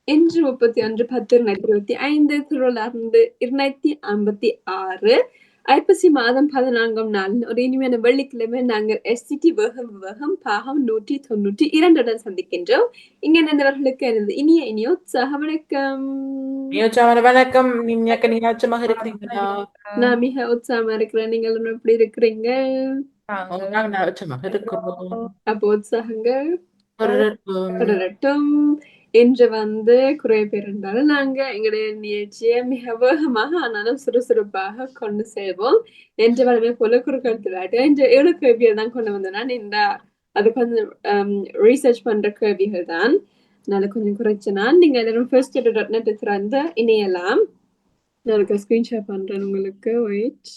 இன்று 31/10/2025 திருவள்ளார்ந்து 256 ஐப்பசி மாதம் 14ஆம் நாள் ஒரு இனிமையான வெள்ளிக்கிழமை நாங்கள் எஸ்சிடி வேகம் வேகம் பாகம் 192 சந்திக்கின்றோம். இங்க நின்றவர்களுக்கு எனது இனிய உற்சாக வணக்கம். நியோஜாமன வணக்கம். நீங்க நியோஜமாக இருக்கிறீங்களா? நான் மிக உற்சாகமா இருக்கிறேன். நீங்கள் எப்படி இருக்கிறீங்க? நாங்க நியோஜமாக இருக்கிறோம். அப்போ உற்சாகங்கள் தொடரட்டும். தொடரட்டும். இன்று வந்து குறைய பேர் இருந்தாலும் நாங்க எங்களுடைய நிகழ்ச்சியை மிக வேகமாக ஆனாலும் சுறுசுறுப்பாக கொண்டு செல்வோம். என்று வளமை போல குறுக்கெழுத்து இன்று 7 கேள்விகள் தான் கொண்டு வந்தேன் நான். இந்த அது கொஞ்சம் ரீசர்ச் பண்ற கேள்விகள் தான். அதனால கொஞ்சம் குறைச்சனா நீங்க எல்லாரும் ஃபர்ஸ்ட் .net திறந்து இணையலாம். நான் ஒரு ஸ்கிரீன்ஷாட் பண்றேன் உங்களுக்கு. வெயிட்.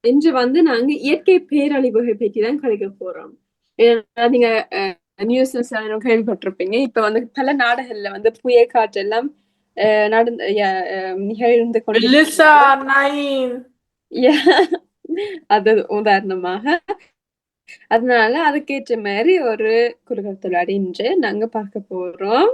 இன்று வந்து நாங்க இயற்கை பேரழிவுகள் பற்றி தான் கதைக்க போறோம். ஏன்னா நீங்க நியூஸ்ல கேள்விப்பட்டிருப்பீங்க. இப்ப வந்து பல நாடுகள்ல வந்து புயல் காற்று எல்லாம் நடந்து நிகழ்ந்து கொண்டு மெல்லிசா, நைன். அது உதாரணமாக. அதனால அதுக்கேற்ற மாதிரி ஒரு குறுகத்தொழிலாளி இன்று நாங்க பார்க்க போறோம்.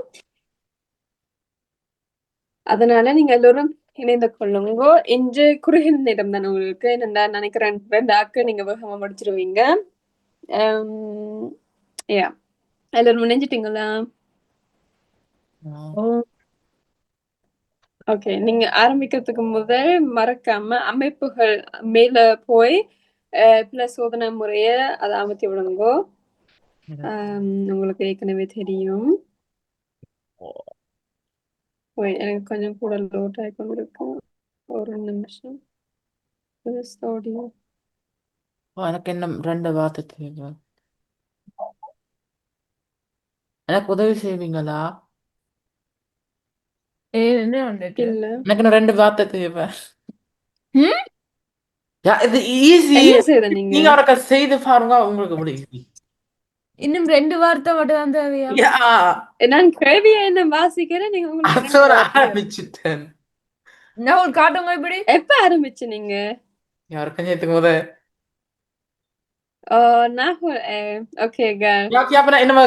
அதனால நீங்க எல்லோரும் இணைந்து கொள்ளுங்க. இன்று குறுகிய நேரம் தானே உங்களுக்கு. என்னடா நினைக்கிறேன் 2 ஆக்கு நீங்க வேகமா முடிச்சிருவீங்க. யா எல்லாரும் நினைஞ்சிட்டீங்களா? ஓகே. நீங்க ஆரம்பிக்கிறதுக்கு முதல் மறக்காம அமைப்புகள் மேல போய் பிளஸ் சோதனை முறைய அதை அமர்த்தி விடுங்கோ. உங்களுக்கு ஏற்கனவே தெரியும். எனக்கு கொஞ்சம் கூட லோட் ஆகி கொண்டிருக்கு. ஒரு நிமிஷம். ஆடியோ எனக்கு இன்னும் 2 வார்த்தை தேவை. எனக்கு உதவி செய்வீங்களா? என்ன வந்துட்டு இல்ல. எனக்கு இன்னும் 2 வார்த்தை தேவை. இது ஈஸி. என்ன செய்த நீங்க? நீங்க அவருக்கு செய்து பாருங்க, உங்களுக்கு முடியும். இன்னும் 2 வார்த்தை மட்டும் தான் தேவையா? நான் கேள்வியை என்ன வாசிக்கிறேன். நீங்க உங்களுக்கு ஆரம்பிச்சுட்டேன். நான் ஒரு காட்டுங்க இப்படி. எப்ப ஆரம்பிச்சு நீங்க? யாருக்கும் சேர்த்துக்கு போத நான் ஓகே என்னமா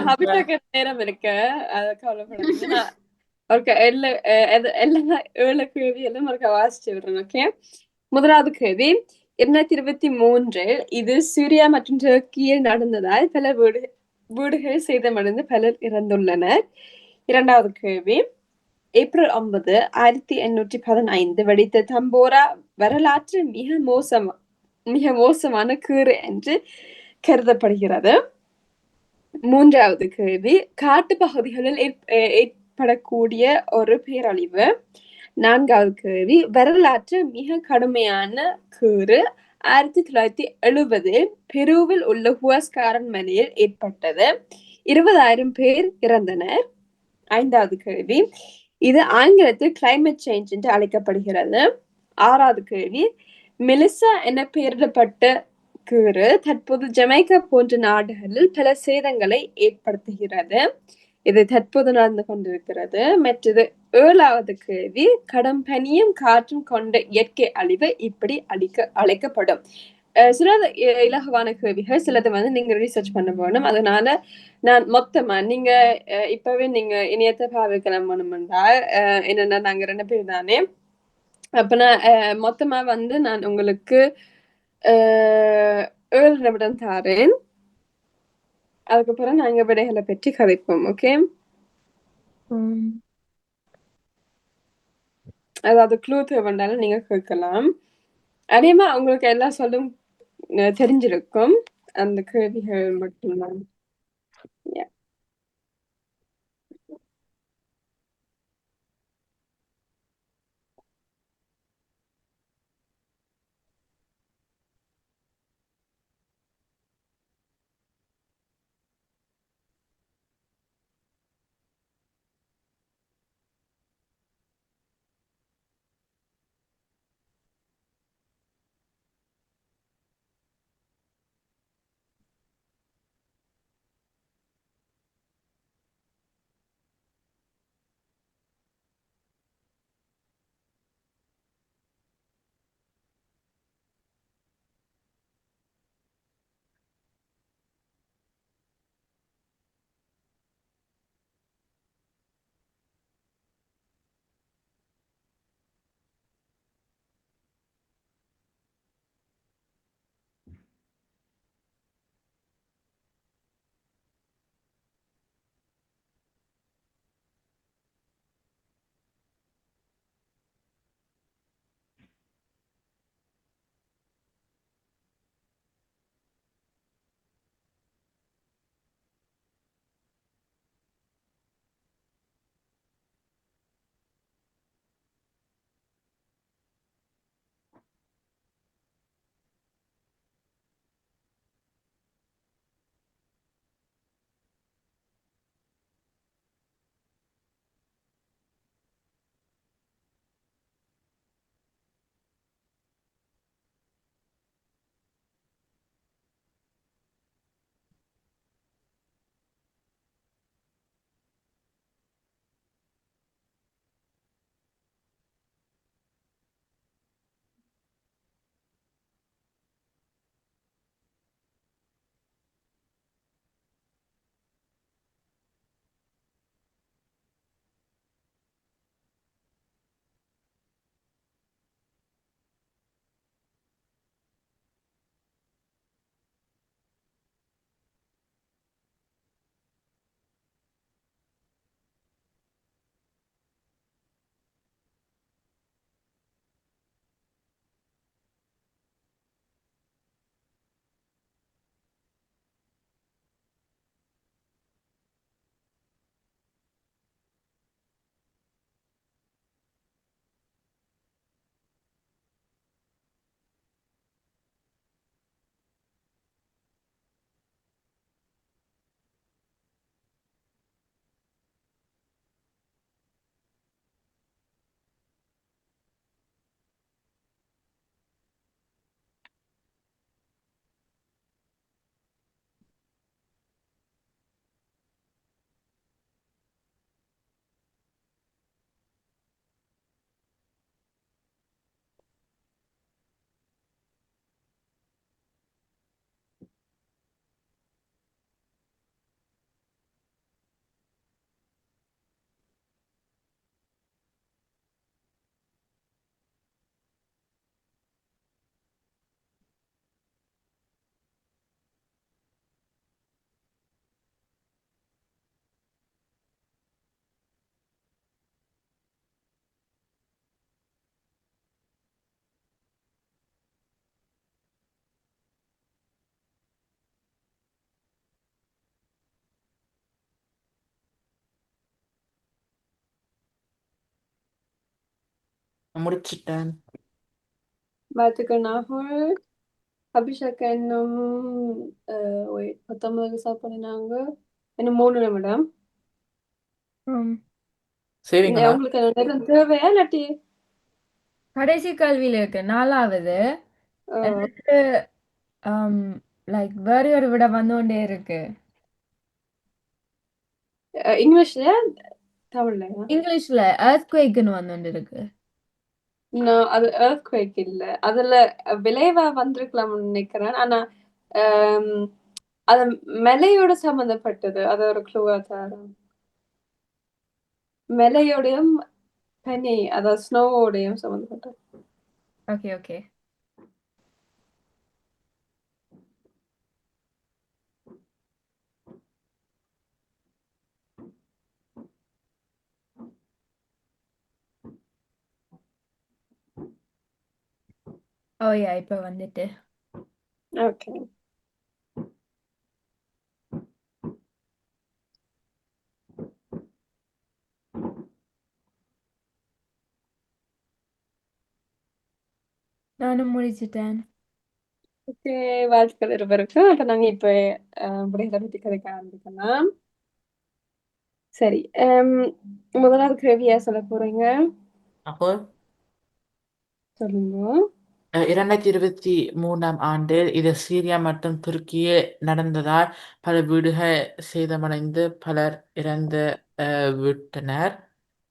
ஹபிட்டாக்கு நேரம் இருக்கு. அத கவலைப்படாதீங்க. நான் ஒரு எல்லா 7 கேள்விகளும் ஒரு வாசிச்சு விடுறேன். ஓகே. முதலாவது கேள்வி 2023 இது சிரியா மற்றும் துருக்கியில் நடந்ததால் பல வீடுகள் சேதமடைந்து பலர் இறந்துள்ளனர். இரண்டாவது கேள்வி ஏப்ரல் 9 1815 வெடித்த தம்போரா வரலாற்று மிக மோசமான கீறு என்று கருதப்படுகிறது. மூன்றாவது கேள்வி காட்டு பகுதிகளில் ஏற்படக்கூடிய ஒரு பேரழிவு. நான்காவது கேள்வி வரலாற்று மிக கடுமையான கீறு 1970 பெருவில் உள்ள ஹுவஸ்காரன் மலையில் ஏற்பட்டது. 20,000 பேர் இறந்தனர். ஐந்தாவது கேள்வி இது ஆங்கிலத்தில் கிளைமேட் சேஞ்ச் என்று அழைக்கப்படுகிறது. ஆறாவது கேள்வி மெலிசா என பெயரிடப்பட்ட கீறு தற்போது ஜமைக்கா போன்ற நாடுகளில் பல சேதங்களை ஏற்படுத்துகிறது. இது தற்போது நடந்து கொண்டிருக்கிறது. மற்றது ஏழாவது கேள்வி கடும் பனியும் காற்றும் கொண்ட இயற்கை அழிவு இப்படி அழைக்கப்படும். சிலது இலகுவான கேள்விகள், சிலது வந்து நீங்க ரிசர்ச் பண்ண வேணும். அதனால நான் மொத்தமா நீங்க இப்பவே நீங்க இணையத்தை பாவிக்கலாம் வேணுமென்றால் என்னன்னா நாங்க 2 பேர் தானே. அப்ப நான் மொத்தமா வந்து நான் உங்களுக்கு 7 நிமிடம் தாரேன். அதுக்கப்புறம் நாங்க விடைகளை பற்றி கதைப்போம். ஓகே. அதாவது க்ளூ தேவைண்டாலும் நீங்க கேட்கலாம். அதேமா உங்களுக்கு எல்லாம் சொல்லும் தெரிஞ்சிருக்கும். அந்த கேள்விகள் மட்டும்தான். முடிச்சிட்டேன். வாழ்த்துக்கள் நாகூர். அபிஷேக் இன்னும் wait, 19 சாப்பிடுனாங்க. இன்னும் 3 நிமிடம். சரிங்களா? உங்களுக்கு அந்த நேரம் தேவையா இல்லாட்டி கடைசி கல்வியில இருக்கு 4வது. எனக்கு லைக் வேற ஒரு விட வந்துகொண்டே இருக்கு. இங்கிலீஷ்லயா தமிழ்லயா? இங்கிலீஷ்ல earthquakeன்னு வந்துட்டு இருக்கு. நான் அது earthquake இல்ல. அதுல விளைவா வந்திருக்கலாம்னு நினைக்கிறேன். ஆனா ஆம், அது மலையோட சம்பந்தப்பட்டது. அது ஒரு க்ளூவா தரேன். மலையோடையும் பனி அதாவது ஸ்னோவோடையும் சம்பந்தப்பட்டது. Okay okay. ஓ யா இப்ப வந்துட்டு. ஓகே. நானும் முடிச்சிட்டேன். ஓகே, வாழ்த்துக்கள் இருவருக்கும். அப்ப நாங்க இப்ப விடைகளை பத்தி கதைக்க ஆரம்பிக்கலாம். சரி, முதலாவது கேள்வியா சொல்ல போறீங்க? அப்போ சொல்லுங்க. 2023ஆம் ஆண்டில் இது சீரியா மற்றும் துருக்கியில் நடந்ததால் பல வீடுகள் சேதமடைந்து பலர்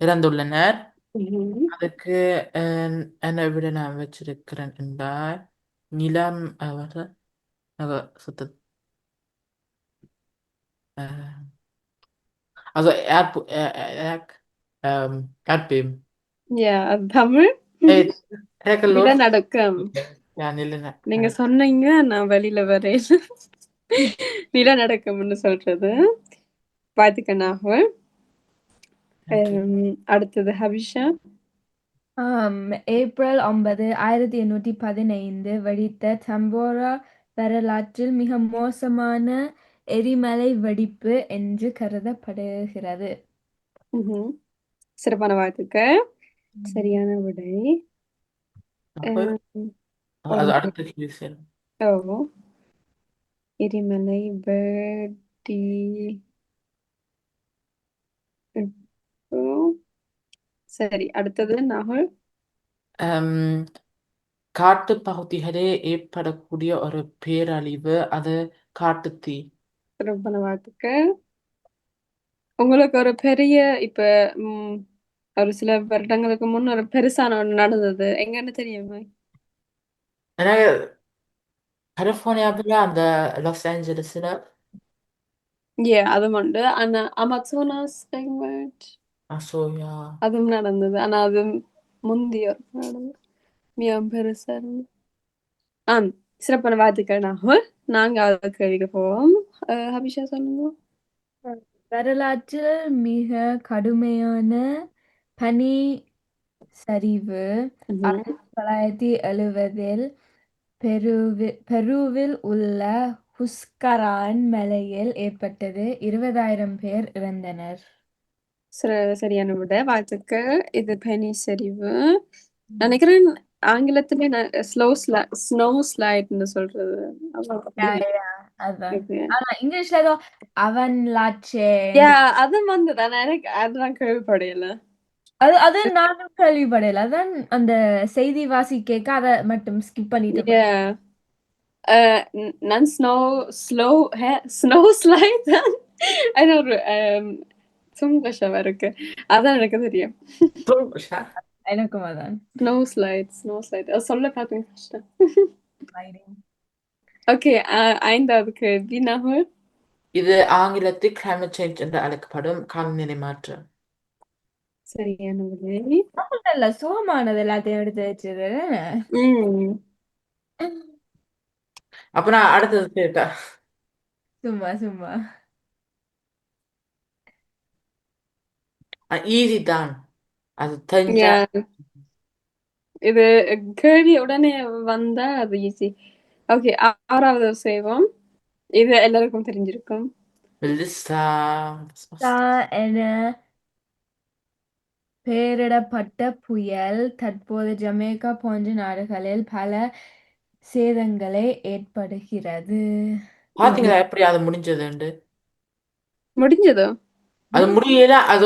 இறந்துள்ளனர். ம்ஹும். அதுக்கு என்ன விட நான் வச்சிருக்கிறேன் என்றால் நிலம் சுத்த also Erdbeben. Yeah, அது Tamil. Hey, take a look. நிலநடுக்கம். Ja, நீங்க சொன்னீங்க, நான் வெளியில வரேன். நிலநடுக்கம்னு சொல்றது. வாழ்த்துக்கள் நாகூர். அடுத்தது ஹபிஷா. ஏப்ரல் 9, 1815 வெடித்த டம்போரா வரலாற்றில் மிக மோசமான எரிமலை வெடிப்பு என்று கருதப்படுகிறது. ம்ஹும். சிறப்பான வாழ்த்துக்கள். சரியான விடை. அது அடுத்த கேள்வி சரி. ஓ, எரிமலை வெடி சரி, அடுத்தது நாகூர். காட்டு பகுதிகளே ஏற்படக்கூடிய ஒரு பேரழிவு அது காட்டுத்தீ. சிறப்பான வாழ்த்துக்கள். உங்களுக்கு ஒரு பெரிய இப்ப ஒரு சில வருடங்களுக்கு முன் ஒரு பெருசான ஒண்ணு நடந்தது. எங்கன்னு தெரியுமா? எனக்கு கலிபோர்னியாவில் அந்த லாஸ் ஏஞ்சல்ஸ்ல அதுவும் உண்டு. ஆனா அமேசானாஸ் ரெயின்வேர்ட் அசோயா அதுவும் நடந்தது. ஆனா அது முந்தைய ஒரு நடந்தது. மிகவும் பெருசா இருந்தது. சிறப்பான வாழ்த்துக்கள் நாகூர். நாங்க கேள்விக்கு போவோம். ஹபிஷா சொல்லுங்க. வரலாற்றில் மிக கடுமையான பனி சரிவு 1970 பெருவில் உள்ள ஹுஸ்கரான் மலையில் ஏற்பட்டது. 20,000 பேர் இறந்தனர். சரியான விட வாழ்த்துக்கள். இது பனி சரிவு. நினைக்கிறேன் ஆங்கிலத்துல ஸ்னோ ஸ்லைட்னு சொல்றது. அதான். இது. ஆனா இங்கிலீஷ்ல ஏதோ அவன் லாச்சே அது வந்தது. ஆனா எனக்கு அதுதான் கேள்விப்படையில. அது நானும் கேள்விப்படையில. அதான் அந்த செய்தி வாசிக்க அதை மட்டும் ஸ்கிப் பண்ணிட்டு நான் ஸ்னோ ஸ்லைட் தான் ஒரு சும்மா இருக்கு. அதான் எனக்கு தெரியும். எனக்கும் அதான். ஸ்னோ ஸ்லைட் சொல்ல பார்த்தேன் கஷ்டம். ஓகே, 5வது கேள்வி நாகூர். இது ஆங்கிலத்தில் climate change என்று அழைக்கப்படும் காலநிலை மாற்றம். சரியான விடை. நல்ல சுகமானது எல்லாத்தையும் எடுத்து வச்சது. அப்ப நான் அடுத்தது கேட்டா சும்மா சும்மா ஈஸி தான் அது தெரிஞ்சா. இது கேள்வி உடனே வந்தா அது ஈஸி. ஓகே, 6வது செய்வோம். இது எல்லாருக்கும் தெரிஞ்சிருக்கும். Melissa, என்ன பெயரிடப்பட்ட புயல் தற்போது ஜமேக்கா போன்ற நாடுகளில் பல சேதங்களை ஏற்படுகிறது. பாத்தீங்களா எப்படி அது முடிஞ்சதுண்டு? முடிஞ்சதோ? அது முடியல. அது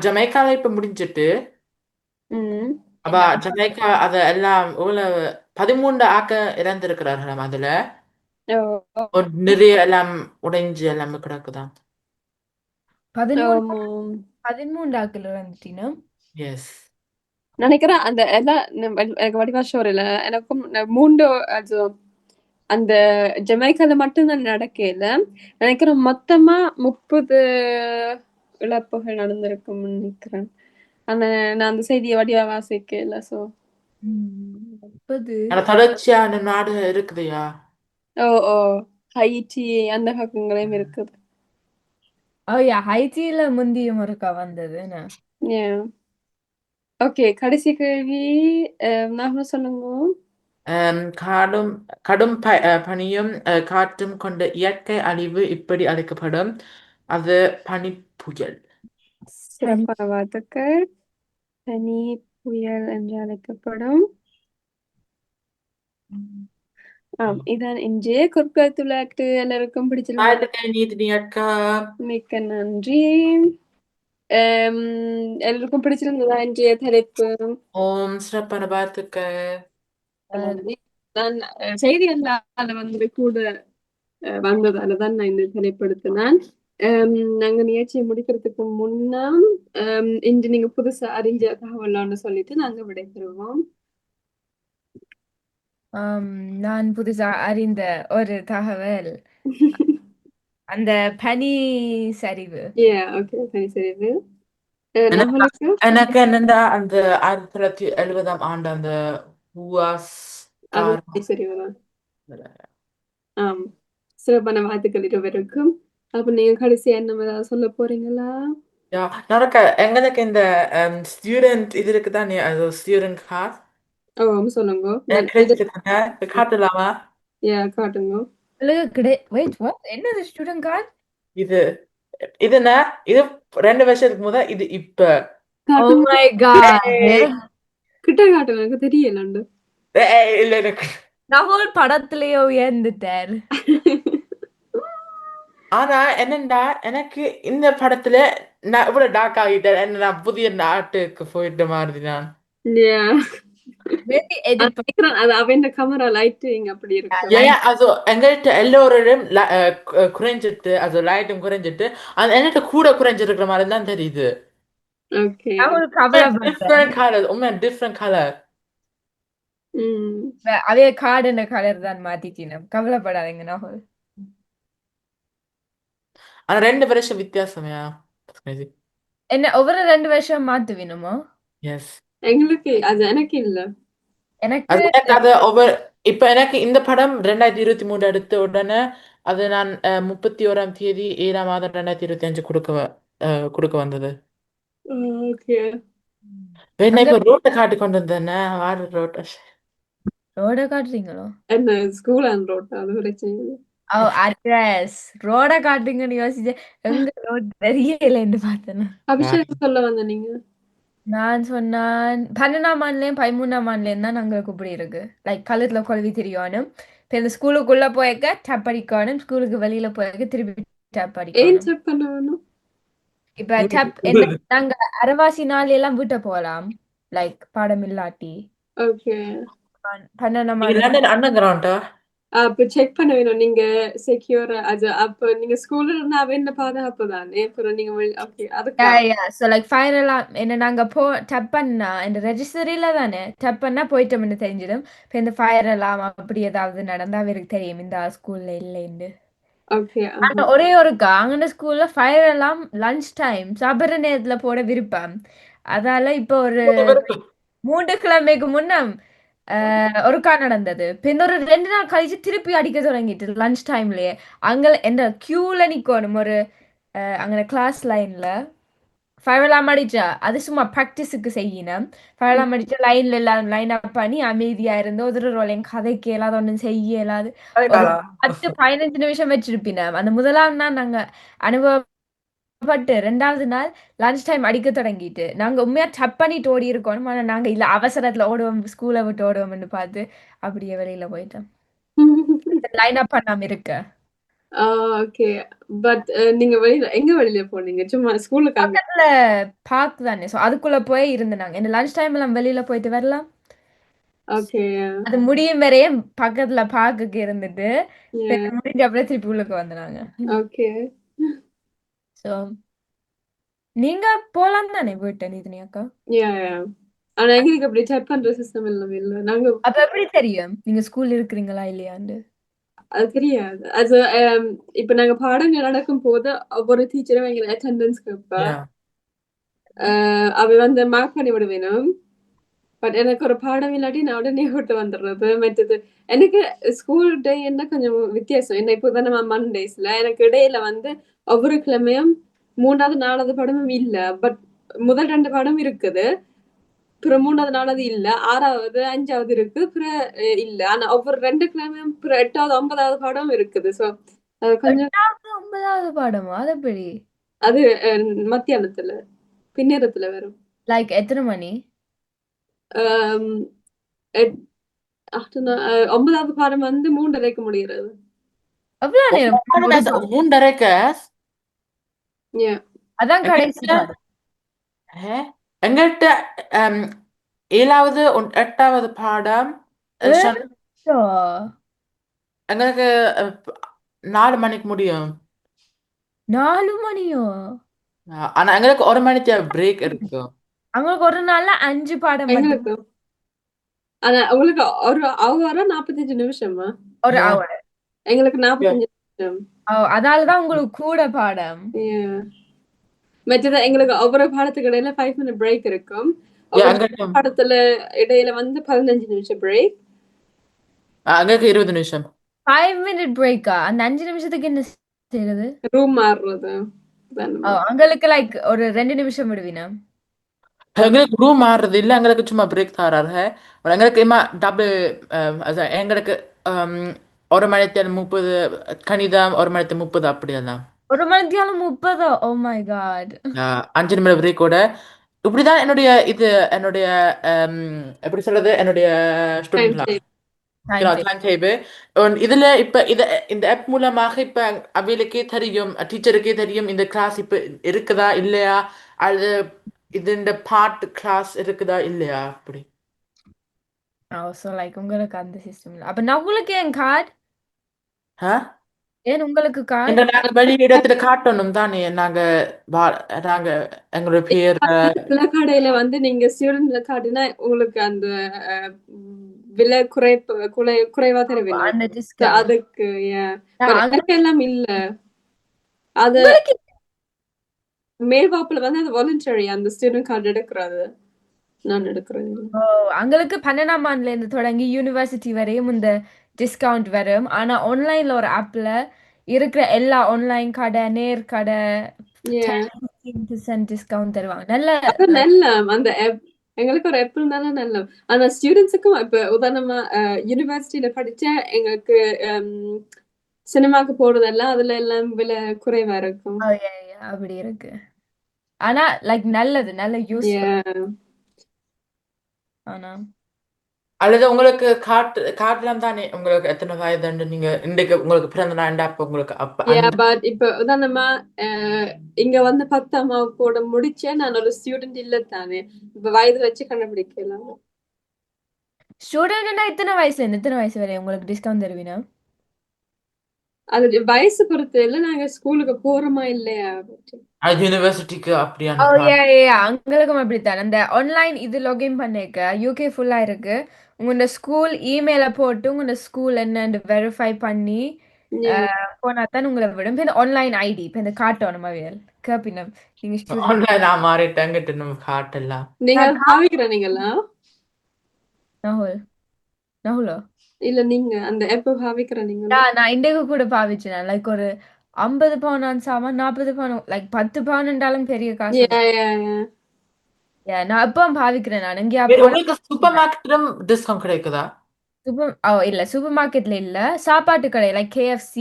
ஜமைக்கால இப்ப முடிஞ்சிட்டு. ம். அப்ப ஜமைக்கா அத எல்லாம் எவ்வளவு 13 ஆக்க இறந்திருக்கிறார்களாம் அதுல. ஓ. ஒரு நிறைய எல்லாம் உடைஞ்சு எல்லாமே கிடக்குதாம். 13 ஆமாம். 13 ஆக்கள் வந்துட்டீனா எஸ். நினைக்கிறேன் அந்த எல்லாம் எனக்கு வடிவா ஷோர் இல்ல. எனக்கும் 3 அது அந்த ஜமைக்கால மட்டும்தான் நடக்கல. நினைக்கிறேன் மொத்தமா 30 இழப்புகள் நடந்திருக்கும்னு நினைக்கிறேன். ஆனா நான் அந்த செய்தியை வடிவா வாசிக்கல. சோ 30 ஆனா தொடர்ச்சியான நாடு இருக்குதுயா. ஓ ஓ ஹைட்டி அந்த பக்கங்களையும் இருக்குது. யா ஹைட்டியில முந்தியும் ஒருக்கா வந்ததுன்னு. ஓகே, கடைசி கேள்வி. நான் சொல்லுங்க. காடும் கடும் பனியும் காற்றும் கொண்ட இயற்கை அழிவு இப்படி அழைக்கப்படும். அது பனிப்புயல். சிறப்பான வாழ்த்துக்கள். பனி புயல் என்று அழைக்கப்படும். இதான் இன்றைய குறுக்கெழுத்து விளையாட்டு. எல்லாருக்கும் பிடிச்சிருந்தா நீதி அக்கா. மிக்க நன்றி. எல்லாருக்கும் பிடிச்சிருந்ததா இன்றைய தலைப்பு? ஓம் சிறப்பான வாழ்த்துக்கள். நன்றி. நான் செய்திகள்ல வந்து கூட வந்ததாலதான் நான் இந்த தலைப்படுத்தினேன். நாங்க நிகழ்ச்சியை முடிக்கிறதுக்கு முன்னா இன்று நீங்க புதுசா அறிஞ்ச தகவல்னு சொல்லிட்டு நாங்க விடைபெறுவோம். நான் புதுசா அறிந்த ஒரு தகவல் அந்த பனி சரிவு. ஓகே, சரி சரி. எனக்கு என்னண்டா அந்த 1970 ஆண்டு அந்த UAS சரி. சிறப்பான வாழ்த்துக்கள் இருவருக்கும். அப்ப நீங்க கடைசியா என்ன ஏதாவது சொல்ல போறீங்களா? நடக்க எங்களுக்கு இந்த ஸ்டூடெண்ட் இது இருக்குதான், அது ஸ்டூடெண்ட் கார்டு. சொல்லுங்க. காட்டலாமா? காட்டுங்க. என்னது ஸ்டூடெண்ட் கார்டு? இது இது 2 வருஷத்துக்கு முதல், இது இப்ப. Oh my god. கிட்ட காட்டுங்க, எனக்கு தெரியல. இல்ல எனக்கு நகுல் படத்திலேயோ ஏந்துட்டார். ஆனா என்னண்டா எனக்கு இந்த படத்துல நான் இவ்வளவு டார்க் ஆகிட்டேன். என்ன நான் புதிய நாட்டுக்கு போயிட்ட மாதிரி நான். அது அவன் கேமரா லைட்டிங் அப்படி இருக்கு. அது எங்கள்கிட்ட எல்லோரும் குறைஞ்சிட்டு, அது லைட்டும் குறைஞ்சிட்டு, அது என்கிட்ட கூட குறைஞ்சிருக்கிற மாதிரி தான் தெரியுது. Okay. Different colour, different colour. அதே கார்டு கலர் தான் மாத்திட்டினோம். கவலைப்படாதீங்க நகுல். ஆனா 2 வருஷம் வித்தியாசமையா? என்ன ஒவ்வொரு 2 வருஷம் மாத்துவினுமோ? எஸ். எங்களுக்கு அது எனக்கு இல்ல. எனக்கு இப்ப எனக்கு இந்த படம் 2023 எடுத்த உடனே அது நான் 31ஆம் தேதி 7ஆம் மாதம் 2025 கொடுக்க வந்தது. ஓகே. இப்ப ரோட்டை காட்டி கொண்டு வந்தேன்னா வார ரோட்டை. ரோட காட்டுறீங்களோ? என்ன ஸ்கூல் அண்ட் ரோட் அது பிரச்சனை. அட்ரஸ் ரோட காட்டுங்கன்னு யோசிச்சேன். எங்க ரோட் தெரியலன்னு பார்த்தேன். அபிஷேகம் சொல்ல வந்த நீங்க? நான் சொன்னான் 12ஆம் ஆண்டுலயும் 13ஆம் ஆண்டுலயும் தான் நாங்களுக்கு இப்படி இருக்கு. லைக் கழுத்துல கொழுவி திரியணும். இப்ப இந்த ஸ்கூலுக்குள்ள போயிருக்க டப் அடிக்கணும். ஸ்கூலுக்கு வெளியில போயிருக்க திருப்பி டப் அடிக்கணும். செக் பண்ண வேணும். இப்ப டப் நாங்க அரவாசி நாள் எல்லாம் வீட்டை போகலாம். லைக் பாடம் இல்லாட்டி. ஓகே. 12ஆம் ஆண்டு அண்டர் கிரவுண்டா? அப்ப செக் பண்ண வேணும் நீங்க செக்யூர். அது அப்ப நீங்க ஸ்கூல்ல இருந்தாவே என்ன பாதுகாப்பு தானே. அப்புறம் நீங்க ஓகே ஸோ லைக் ஃபைனலா என்ன நாங்க டப் பண்ணா இந்த ரெஜிஸ்டரியில தானே டப் பண்ணா போயிட்டோம்னு தெரிஞ்சிடும். இப்போ இந்த ஃபயர் எல்லாம் அப்படி ஏதாவது நடந்தா அவருக்கு தெரியும் இந்த ஸ்கூல்ல இல்லைன்னு. ஓகே. ஆனா ஒரே ஒருக்கா அங்க ஸ்கூல்ல ஃபயர் எல்லாம் லஞ்ச் டைம் சாப்பிடுற நேரத்துல போட விருப்பம். அதால இப்போ ஒரு 3 கிழமைக்கு முன்னம் ஒருக்கா நடந்தது. பின்ன ஒரு 2 நாள் கழிச்சு திருப்பி அடிக்க தொடங்கிட்டு லஞ்ச் டைம்லயே. அங்க என்ன கியூல நிக்கணும் ஒரு அங்கே கிளாஸ் லைன்ல. ஃபயர் எல்லாம் அடிச்சா அது சும்மா ப்ராக்டிஸுக்கு செய்யணும். ஃபயர் எல்லாம் அடிச்சா லைன்ல எல்லாரும் லைன் அப் பண்ணி அமைதியா இருந்து ஒரு ரோலையும் கதைக்கு இயலாது ஒன்றும் செய்ய இயலாது. ஒரு 10-15 நிமிஷம் வச்சிருப்பினோம். அந்த முதலாம் தான் நாங்க அனுபவம் பட்டு 2வது நாள் லஞ்ச் டைம் அடிக்க தொடங்கிட்டு நாங்க உண்மையா டப் பண்ணிட்டு ஓடி இருக்கோம். ஆனா நாங்க இல்ல அவசரத்துல ஓடுவோம் ஸ்கூலை விட்டு ஓடுவோம்னு பார்த்து அப்படியே வெளியில போயிட்டோம். லைன் அப் பண்ணாம இருக்க. ஓகே. பட் நீங்க எங்க வெளியில போனீங்க? சும்மா ஸ்கூலுக்காக? பக்கத்துல பார்க் தானே. சோ அதுக்குள்ள போய் இருந்தாங்க. இந்த லஞ்ச் டைம் எல்லாம் வெளியில போயிட்டு வரலாம். ஓகே. அது முடியும் வரையே பக்கத்துல பார்க்குக்கு இருந்துட்டு Yeah. முடிஞ்ச அப்புறம் திருப்பி உள்ளுக்கு வந்தாங்க. ஓகே. சோ நீங்க போலாம் தானே போயிட்டு நிதினி அக்கா? Yeah, yeah. ஆனா எங்களுக்கு அப்படி செக் பண்ற சிஸ்டம் எல்லாம் இல்ல. நாங்க அப்ப எப்படி தெரியும் நீங்க ஸ்கூல் இருக்கிறீங்களா இல்லையாண்டு? அது தெரியாது. அது இப்ப நாங்க பாடங்கள் நடக்கும் போது ஒவ்வொரு டீச்சரும் எங்களை அட்டெண்டன்ஸ் கேட்பா. Yeah. அவ வந்து மார்க் பண்ணி விடுவேணும். பட் எனக்கு ஒரு பாடம் இல்லாட்டி நான் உடனே விட்டு வந்துடுறது. மற்றது எனக்கு ஸ்கூல் டே என்ன கொஞ்சம் வித்தியாசம். என்ன இப்போ தானே மண்டேஸ்ல எனக்கு இடையில வந்து ஒவ்வொரு கிழமையும் 3வது 4வது பாடமும் இல்ல. பட் முதல் 2 பாடம் இருக்குது. அப்புறம் 3வது 4வது இல்ல. 6வது 5வது இருக்கு. அப்புறம் இல்ல. ஆனா ஒவ்வொரு 2 கிழமையும் அப்புறம் 8வது 9வது பாடம் இருக்குது. சோ கொஞ்சம் 8வது 9வது பாடமா? அது எப்படி? அது மத்தியானத்துல பின்னேரத்துல வரும். லைக் எத்தனை மணி? ஆம், எட்- 9வது பாடம் வந்து 3:30க்கு முடிகிறது. எவ்வளவு நேரம்? ஒரு பாடம். 3:30க்கு Yeah. அதான் கடைசி பாடம். எங்கிட்ட 7வது 8வது பாடம் சோ, எங்களுக்கு 4 மணிக்கு முடியும். 4 மணியோ? ஆனா எங்களுக்கு 1 மணிக்கு பிரேக் இருக்கும். அவங்களுக்கு ஒரு நாள்ல 5 பாடம் மட்டும். எங்களுக்கு ஆனா உங்களுக்கு ஒரு hour 45 நிமிஷமா? ஒரு Yeah. hour. எங்களுக்கு 45 நிமிஷம். அதாலதான் உங்களுக்கு கூட பாடம். Yeah. மற்றது எங்களுக்கு ஒவ்வொரு பாடத்துக்கு இடையில 5 minute break இருக்கும். Yeah, ஒவ்வொரு எங்களுக்கு பாடத்துல இடையில வந்து 15 நிமிஷம் break. எங்களுக்கு 20 நிமிஷம். 5 minute break-ஆ? அந்த 5 நிமிஷத்துக்கு என்ன செய்யறது? ரூம் மாறுறது. அவங்களுக்கு லைக் ஒரு 2 நிமிஷம் விடுவீனா? எங்களுக்கு ரூம் மாறுறது இல்ல, எங்களுக்கு சும்மா பிரேக் தராரு. எங்களுக்கு டபுள் எங்களுக்கு 1 மணிக்கு 30 கணிதம், 1 மணிக்கு 30 அப்படியெல்லாம். 1 மணித்தியாலம் 30? Oh my God. 5 நிமிடம் பிரேக்கோட இப்படிதான் என்னுடைய எப்படி சொல்றது, என்னுடைய ஸ்டூடெண்ட் டைம் டேபிள். இதுல இப்ப இந்த ஆப் மூலமாக இப்ப அவைகளுக்கே தெரியும், டீச்சருக்கே தெரியும் இந்த கிளாஸ் இப்ப இருக்குதா இல்லையா, அது இது இந்த பார்ட் கிளாஸ் இருக்குதா இல்லையா அப்படி. சோ லைக் உங்களுக்கு அந்த சிஸ்டம் இல்ல. அப்ப நான் உங்களுக்கு ஏன் கார்டு? ஏன் உங்களுக்கு கார்டு? நாங்க வெளி இடத்துல காட்டணும் தானே, நாங்க எங்களுடைய பேர் கடையில வந்து நீங்க ஸ்டூடெண்ட் காட்டினா உங்களுக்கு அந்த விலை குறைவா தருவீங்க. அந்த டிஸ்கவுண்ட். அதுக்கு எனக்கு எல்லாம் இல்ல. அது மேல்வாப்புல வந்து அது வாலண்டரி, அந்த ஸ்டூடெண்ட் கார்டு எடுக்கிறது. நான் எடுக்கிறேன். அங்களுக்கு 12ஆம் ஆண்டுல இருந்து தொடங்கி யூனிவர்சிட்டி வரையும் இந்த டிஸ்கவுண்ட் வரும். ஆனா ஆன்லைன்ல ஒரு ஆப்ல இருக்கிற எல்லா ஆன்லைன் கடை, நேர் கடை 10% டிஸ்கவுண்ட் தருவாங்க. நல்ல அந்த ஆப் எங்களுக்கு ஒரு ஆப் இருந்தாலும் நல்ல. ஆனா ஸ்டூடெண்ட்ஸுக்கும் இப்ப உதாரணமா யூனிவர்சிட்டியில படிச்சா எங்களுக்கு சினிமாக்கு போறதெல்லாம் அதுல எல்லாம் விலை குறைவா இருக்கும். அப்படி இருக்கு. ஆனா லைக் நல்லது, நல்ல யூஸ். ஆனா அல்லது உங்களுக்கு காட்டலாம் தானே உங்களுக்கு எத்தனை வயதுன்னு, நீங்க இன்றைக்கு உங்களுக்கு பிறந்த நாள் அப்ப உங்களுக்கு பட் இப்ப உதாரணமா இங்க வந்து 10ஆம் வகுப்போட முடிச்சேன், நான் ஒரு ஸ்டூடெண்ட் இல்ல தானே. இப்ப வயது வச்சு கண்டுபிடிக்கலாம். ஸ்டூடெண்ட்னா எத்தனை வயசு வரை உங்களுக்கு டிஸ்கவுண்ட் தருவீனா? அது வயசு பொறுத்து இல்ல, நாங்க ஸ்கூலுக்கு போறோமா இல்லையா யூனிவர்சிட்டிக்கு அப்படியான அங்களுக்கும் அப்படித்தான். அந்த ஆன்லைன் இது லாகின் பண்ணிக்க யூகே ஃபுல்லா இருக்கு. உங்களோட ஸ்கூல் இமெயில போட்டு உங்களோட ஸ்கூல் என்னன்னு வெரிஃபை பண்ணி போனா தான் உங்களை விடும். இப்போ இந்த ஆன்லைன் ஐடி இப்போ இந்த காட்டணும் அவையல் கேப்பினம் நீங்க ஆன்லைன் மாறிட்டாங்க நம்ம காட்டலாம். நீங்க பாவிக்கிறீங்களா? நகுலோ இல்ல நீங்க அந்த ஆப் பாவிக்கிறீங்களா? நான் இன்றைக்கு கூட பாவிச்சேன். லைக் ஒரு 50 பவுன் சாமான் 40 பவுன், லைக் 10 பவுன் என்றாலும் பெரிய காசு. நான் எப்போ பாவிக்கிறேன். நான் உங்களுக்கு சூப்பர் மார்க்கெட்ல டிஸ்கவுண்ட் கிடைக்குதா? இல்ல சூப்பர் மார்க்கெட்ல இல்ல, சாப்பாட்டு கடை லைக் KFC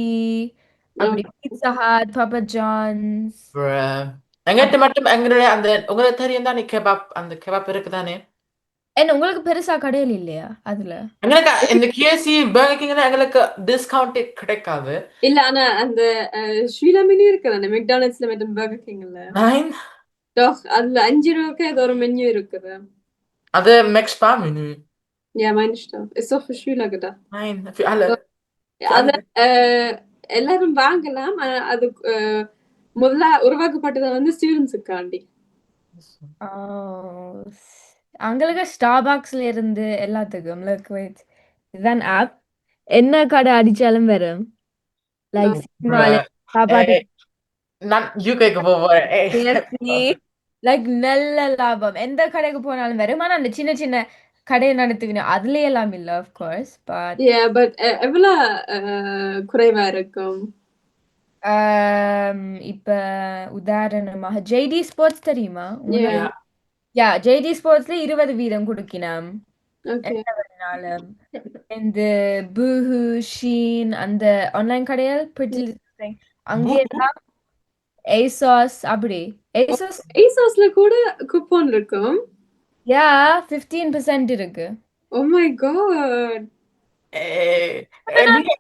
அப்படி பீட்சா ஹட், பாப்பா ஜான்ஸ். Bruh. எங்கிட்ட மட்டும் எங்களுடைய அந்த உங்களுக்கு தெரியும் தானே கெபாப் அந்த கெபாப் இருக்குதானே என்ன உங்களுக்கு பெருசா கடையில் இல்லையா அதுல? எங்களுக்கு இந்த கேசி பர்கர் கிங்ல எங்களுக்கு டிஸ்கவுண்ட் கிடைக்காது இல்ல ஆனா அந்த ஸ்ரீலா மெனு இருக்குது அந்த மெக்டானல்ட்ஸ்ல மற்றும் பர்கர் கிங்ல நைன் டாக் அதுல 5 ரூபாய்க்கு ஏதோ ஒரு மெனு இருக்குது. அது மெக்ஸ்பா menu Ja, meine ich doch. Ist doch für Schüler gedacht. Nein, für alle. Für அது alle. எல்லாரும் வாங்கலாம். ஆனா அது முதல்ல உருவாக்கப்பட்டது வந்து ஸ்டூடெண்ட்ஸுக்காண்டி. அங்களுக்கு ஸ்டார்பாக்ஸ்ல இருந்து எல்லாத்துக்கும் லைக் வெயிட் இதுதான் ஆப். என்ன கடை அடிச்சாலும் வரும். லைக் சினிமால சாப்பாட்டு Hey, நான் யூகேக்கு போறேன் லைக் நல்ல லாபம். எந்த கடைக்கு போனாலும் வரும். ஆனா அந்த சின்ன சின்ன கடை நடத்துவினோம் அதுல எல்லாம் இல்ல of course but Yeah, but எவ்வளவு குறைவா இருக்கும்? இப்ப உதாரணமாக ஜேடி ஸ்போர்ட்ஸ் தெரியுமா? Yeah. யா ஜேடி ஸ்போர்ட்ஸ்ல 20% கொடுக்கினாம். Okay. என்ன வேணாலும். இந்த பூஹு, ஷீன் அந்த ஆன்லைன் கடைகள் pretty little thing. அங்கே எல்லாம் ASOS அப்படி ASOS ASOSல கூட கூப்பன் இருக்கும். யா 15% இருக்கு. Oh my god.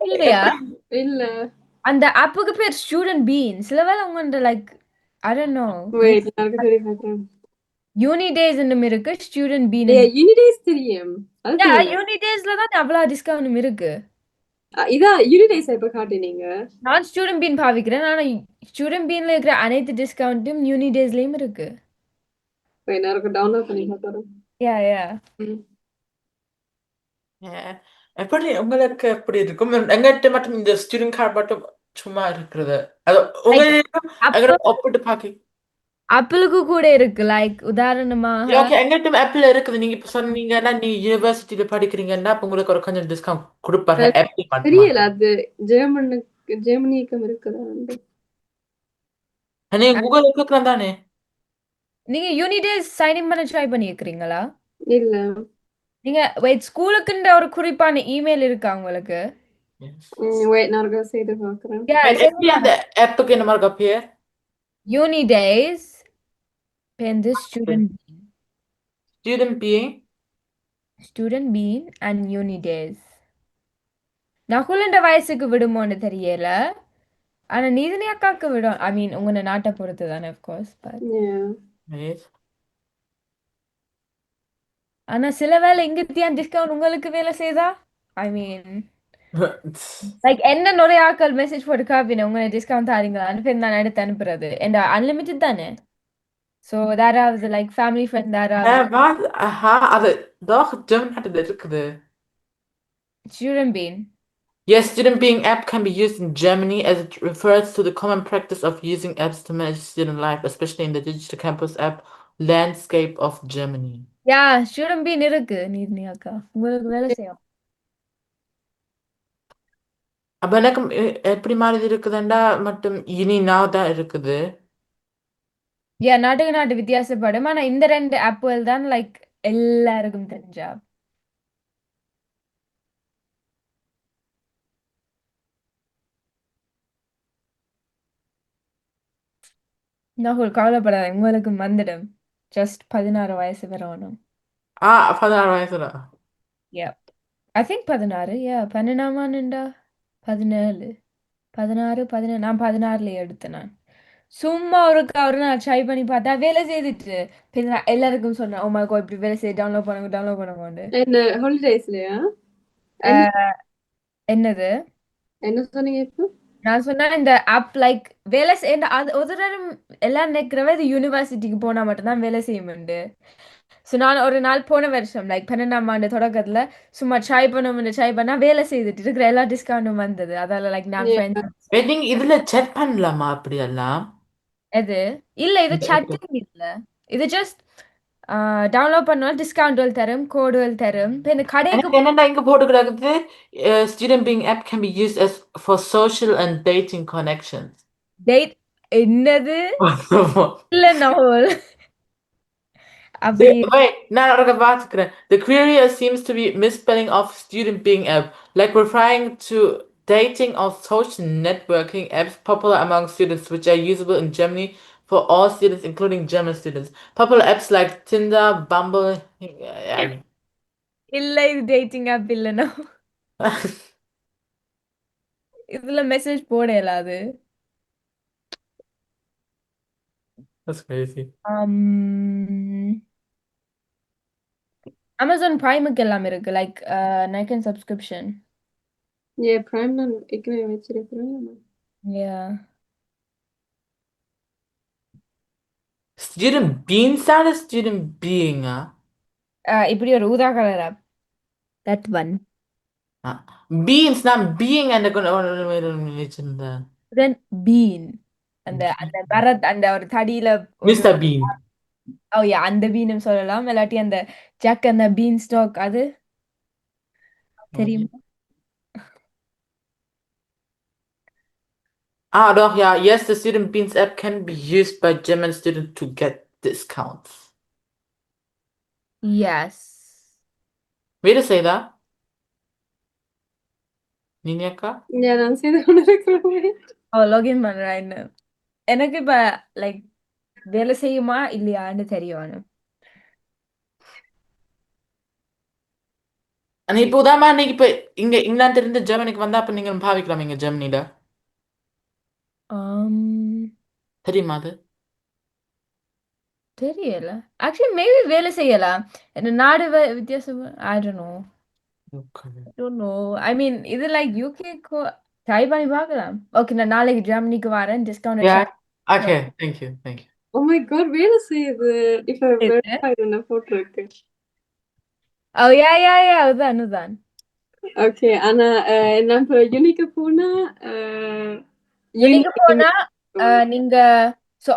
இல்லையா? இல்ல. அந்த ஆப்புக்கு பேர் ஸ்டூடெண்ட் பீன். சில வேளை உங்க like I don't know. Wait, நான் தேடி பார்க்கிறேன். யூனிடேஸ் என்னும் இருக்கு ஸ்டூடெண்ட் பீன். யூனிடேஸ் தெரியும். யா யூனிடேஸ்ல தான் அவ்வளவு டிஸ்கவுண்ட் இருக்கு. இதா யூனிடேஸ் இப்ப காட்டுனீங்க. நான் ஸ்டூடெண்ட் பீன் பாவிக்கிறேன். ஆனா ஸ்டூடெண்ட் பீன்ல இருக்கிற அனைத்து டிஸ்கவுண்ட்டும் யூனிடேஸ்லயும் இருக்கு. நான் டவுன்லோட் பண்ணி பார்க்கறேன். யா யா எப்படி உங்களுக்கு எப்படி இருக்கும் எங்கிட்ட மட்டும் இந்த ஸ்டூடெண்ட் கார்டு மட்டும் சும்மா இருக்கிறது அது உங்களுக்கு ஒப்பிட்டு பாக்கி ஆப்பிளுக்கு கூட இருக்கு லைக் உதாரணமாக ஓகே எங்கிட்ட ஆப்பிள் இருக்குது நீங்க இப்ப சொன்னீங்கன்னா நீ யூனிவர்சிட்டியில படிக்கிறீங்கன்னா அப்ப உங்களுக்கு ஒரு கொஞ்சம் டிஸ்கவுண்ட் கொடுப்பாங்க ஆப்பிள் மட்டும் தெரியல அது ஜெர்மனிக்கும் இருக்குதா நீ கூகுள் இருக்கிறோம் தானே நீங்க யூனிடேஸ் சைன் இன் பண்ண ட்ரை பண்ணியிருக்கிறீங்களா? இல்ல நீங்க வெயிட் ஸ்கூலுக்குன்ற ஒரு குறிப்பான இமெயில் இருக்கா உங்களுக்கு? வெயிட் நான் ஒரு செய்து பார்க்கறேன். எப்படி அந்த ஆப்புக்கு என்ன மாதிரி பேர் யூனிடேஸ் பேருந்து ஸ்டூடெண்ட் பீன் அண்ட் யூனிடேஸ். நகுலண்ட வயசுக்கு விடுமோன்னு தெரியல. ஆனா நீதினி அக்காக்கு விடும். ஐ மீன் உங்க நாட்டை பொறுத்து தானே of course. ஆனா சில வேளை இங்கத்தியான் டிஸ்கவுண்ட் உங்களுக்கு வேலை செய்தா ஐ மீன் லைக் என்ன நிறைய ஆட்கள் மெசேஜ் போட்டு காப்பின உங்களை டிஸ்கவுண்ட் தாரீங்களான்னு பேர் நான் எடுத்து அனுப்புறது and அன்லிமிட்டட் தானே ஸோ யாராவது லைக் ஃபேமிலி ஃப்ரெண்ட் யாராவது அது doch German hatte das இருக்குது Student Bean. Yes, Student Bean app can be used in Germany as it refers to the common practice of using apps to manage student life, especially in the digital campus app landscape of Germany. Yeah Student Bean இருக்கு நீதினி அக்கா உங்களுக்கு வேலை செய்யும். அப்ப எனக்கு எப்படி மாதிரி இருக்குதுண்டா மட்டும் இனி நான் தான் இருக்குது யா நாட்டுக்கு நாட்டு வித்தியாசப்படும். ஆனா இந்த 2 ஆப்புகள் தான் லைக் எல்லாருக்கும் தெரிஞ்சா. நகுல் கவலைப்படாத உங்களுக்கு வந்துடும். ஜஸ்ட் 16 வயசு வரணும். 16 வயசுடா யா ஐ திங்க் 16 யா 12 17 16 17 நான் 16ல எடுத்தேன். நான் சும்மா ஒரு நான் ட்ரை பண்ணி பார்த்தா வேலை செய்துட்டு எல்லாருக்கும் சொன்னேன் ஓ மை காட் இப்படி வேலை செய்து டவுன்லோட் பண்ணுங்க என்ன ஹாலிடேஸ்லயா என்னது என்ன சொன்னீங்க இப்போ நான் சொன்னேன் இந்த ஆப் லைக் வேலை செய்ய அது ஒரு நேரம் எல்லாம் நினைக்கிறவ இது யூனிவர்சிட்டிக்கு போனா மட்டும்தான் வேலை செய்யுமுண்டு. ஸோ நான் ஒரு நாள் போன வருஷம் லைக் 12ஆம் ஆண்டு தொடக்கத்துல சும்மா ட்ரை பண்ணா வேலை செய்துட்டு இருக்கிற எல்லா டிஸ்கவுண்டும் வந்தது. அதால லைக் நான் ஃப்ரெண்ட்ஸ் வெட்டிங் இதுல செக் பண்ணலாமா அப்படி எல்லாம் எது இல்ல இது chatting இல்ல இது ஜஸ்ட் டவுன்லோட் பண்ணா டிஸ்கவுண்ட் தரும் கோடுகள் தரும். இப்போ இந்த கடைக்கு என்னடா இங்க போட்டு கிடக்குது Student Bean app can be used as for social and dating connections. Date என்னது இல்ல நோல் அப்படி Wait, நான் ஒரு பார்த்துக்கிறேன். The query seems to be misspelling of Student Bean app, like referring to dating or social networking apps popular among students, which are usable in Germany for all students, including German students. Popular apps like Tinder, Bumble. இல்ல இது dating app இல்லைன்னா இதுல message போட இயலாது. That's crazy. Amazon Primeக்கு எல்லாம் இருக்கு like Nike subscription. Prime நான் ஏற்கனவே வச்சிருக்கிறேன். Yeah. Student beans or student being? இப்படி ஒரு ஊதா கலர் ஆப். That one. Beans, நான் being and வச்சிருந்தேன். Then bean. அந்த பரத் அந்த ஒரு தடியில Mr. Bean. ஓ யா அந்த பீனும் சொல்லலாம். இல்லாட்டி அந்த ஜாக் அந்த பீன் ஸ்டாக் அது தெரியுமா? Doch, ja. Yes, the Student Beans app can be used by German students to get discounts. Yes. Way to say that? Ninyaka? நான் செய்து கொண்டிருக்கிறேன். லாகின் பண்றேன். எனக்கு இப்ப லைக் வேலை செய்யுமா இல்லையான்னு தெரியும். இப்போ உதாரணமா நீங்க இப்ப இங்க இங்கிலாந்துல இருந்து ஜெர்மனிக்கு வந்தா அப்ப நீங்க பாவிக்கலாம் இங்க ஜெர்மனில. தெரியுமா அது? தெரியல. ஆக்சுவலி மேபி வேலை செய்யலாம். நாடு வித்தியாசம் I don't know. Okay. I don't know. I mean இது லைக் யூகே ட்ரை பண்ணி பார்க்கலாம். ஓகே நான் நாளைக்கு ஜெர்மனிக்கு வரேன் discount Yeah. Okay, thank you. Oh my god, வேலை செய்யுது. இப்ப வெரிஃபைடு போட்டிருக்கு. ஓ யா அதுதான். ஓகே ஆனா நான் இப்ப யூனிக்கு போனா யூனிக்கு போனா நீங்க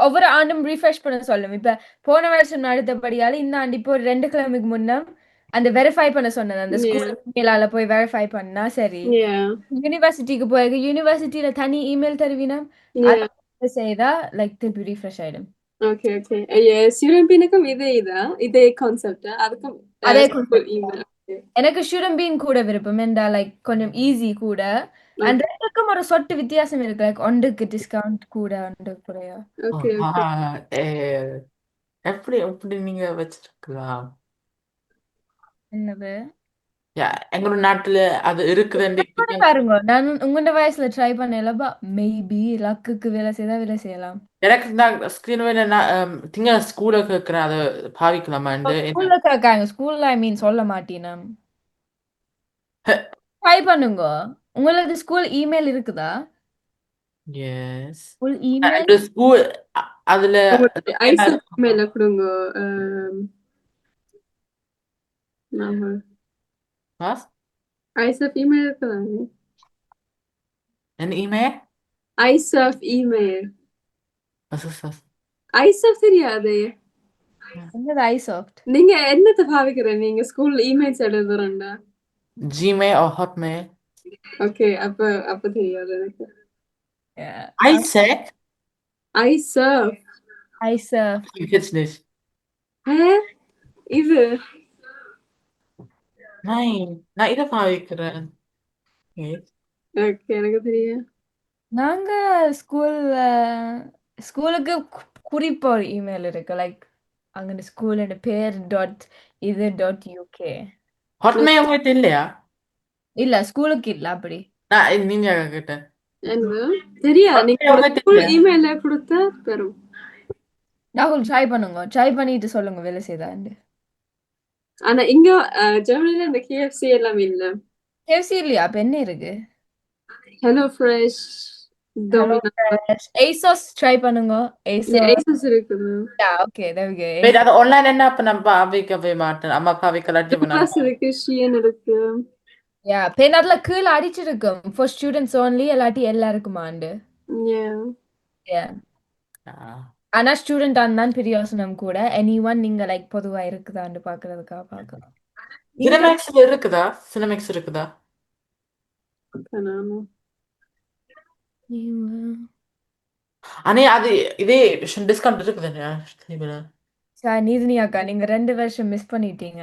ஒவ்வொரு ஆண்டும் ரீஃப்ரெஷ் பண்ண சொல்லும். இப்ப போன வருஷம் அடுத்தபடியால இந்த ஆண்டு இப்போ 2 கிழமைக்கு முன்ன அந்த வெரிஃபை பண்ண சொன்னது அந்த ஸ்கூல் இமெயிலால போய் வெரிஃபை பண்ணா சரி. யூனிவர்சிட்டிக்கு போய் யூனிவர்சிட்டியில தனி இமெயில் தருவினா செய்தா லைக் திருப்பி ரீஃப்ரெஷ் ஆயிடும். ஓகே ஸ்டூடெண்ட் இதே கான்செப்ட் அதுக்கும் அதே கான்செப்ட். எனக்கு ஸ்டூடெண்ட் பீன் கூட விருப்பம் என்றா லைக் கொஞ்சம் ஈஸி கூட அண்ட் ரெண்டுக்கும் ஒரு சொட்டு வித்தியாசம் இருக்கு லைக் ஒன்றுக்கு டிஸ்கவுண்ட் கூட ஒன்று குறையா. எப்படி நீங்க வச்சிருக்கலாம்? என்னது எங்களோட நாட்டுல அது இருக்குதுன்னு பாருங்க. நான் உங்களோட வயசுல ட்ரை பண்ணலப்பா மேபி லக்குக்கு வேலை செய்தா வேலை செய்யலாம். எனக்கு நான் ஸ்கிரீன் திங்க ஸ்கூல்ல கேட்கிறேன் அதை பாவிக்கலாமான்னு. ஸ்கூல்ல கேட்காங்க. ஸ்கூல்ல ஐ மீன் சொல்ல மாட்டேனா ட்ரை பண்ணுங்க. உங்களுக்கு ஸ்கூல் இமெயில் இருக்குதா? எஸ். ஸ்கூல் இமெயில் ஸ்கூல் அதுல ஐசப் மேல கொடுங்க. ஐசப் இமெயில் இருக்குதாங்க. என்ன இமெயில்? ஐசப் இமெயில். ஐசப் தெரியாது. என்னது ஐசாஃப்ட்? நீங்க என்னத்தை பாவிக்கிறீங்க? நீங்க ஸ்கூல் இமெயில்ஸ் எழுதுறீங்களா? Gmail or Hotmail? ஓகே அப்ப தெரியாது எனக்கு. Isaac? ஐசப். Kennst nicht. இது Nein, நான் இதை பாவிக்கிறேன். ஓகே எனக்கு தெரியும். நாங்க ஸ்கூலுக்கு குறிப்பா ஒரு இமெயில் இருக்கு லைக் அங்க ஸ்கூலோட பேர் .uk. Hotmail உங்ககிட்ட இல்லையா? இல்ல ஸ்கூலுக்கு இல்ல அப்படி. நான் நீங்க கிட்ட தெரியாது. நீங்க ஸ்கூல் இமெயில கொடுத்தா தரும். ராகுல் ட்ரை பண்ணுங்க. ட்ரை பண்ணிட்டு சொல்லுங்க வேலை செய்தாண்டு. ஆனா இங்க ஜெர்மனில இந்த KFC எல்லாம் இல்ல. KFC இல்லையா? அப்ப என்ன இருக்கு? Hello Fresh, Domino's. ASOS try பண்ணுங்க. ASOS இருக்குது. Okay there we go. Wait, அது ஆன்லைன் என்ன அப்ப நம்ம பாவிக்கவே மாட்டேன். அம்மா பாவிக்கலாட்டி கிளாஸ் இருக்கு, ஷியன் இருக்கு. பேனாட்ல கீழ அடிச்சிருக்கும் for students only இல்லாட்டி எல்லாருக்குமாண்டு. ஆனா ஸ்டூடெண்ட் தான் பிரயோசனம் கூட. anyone நீங்க லைக் பொதுவா இருக்குதான்னு பாக்குறதுக்காக பார்க்கலாம். சினிமேக்ஸ் இருக்குதா? அனே அது இதே டிஸ்கவுண்ட் இருக்குதுங்க. நீதினி அக்கா நீங்க 2 வருஷம் மிஸ் பண்ணிட்டீங்க.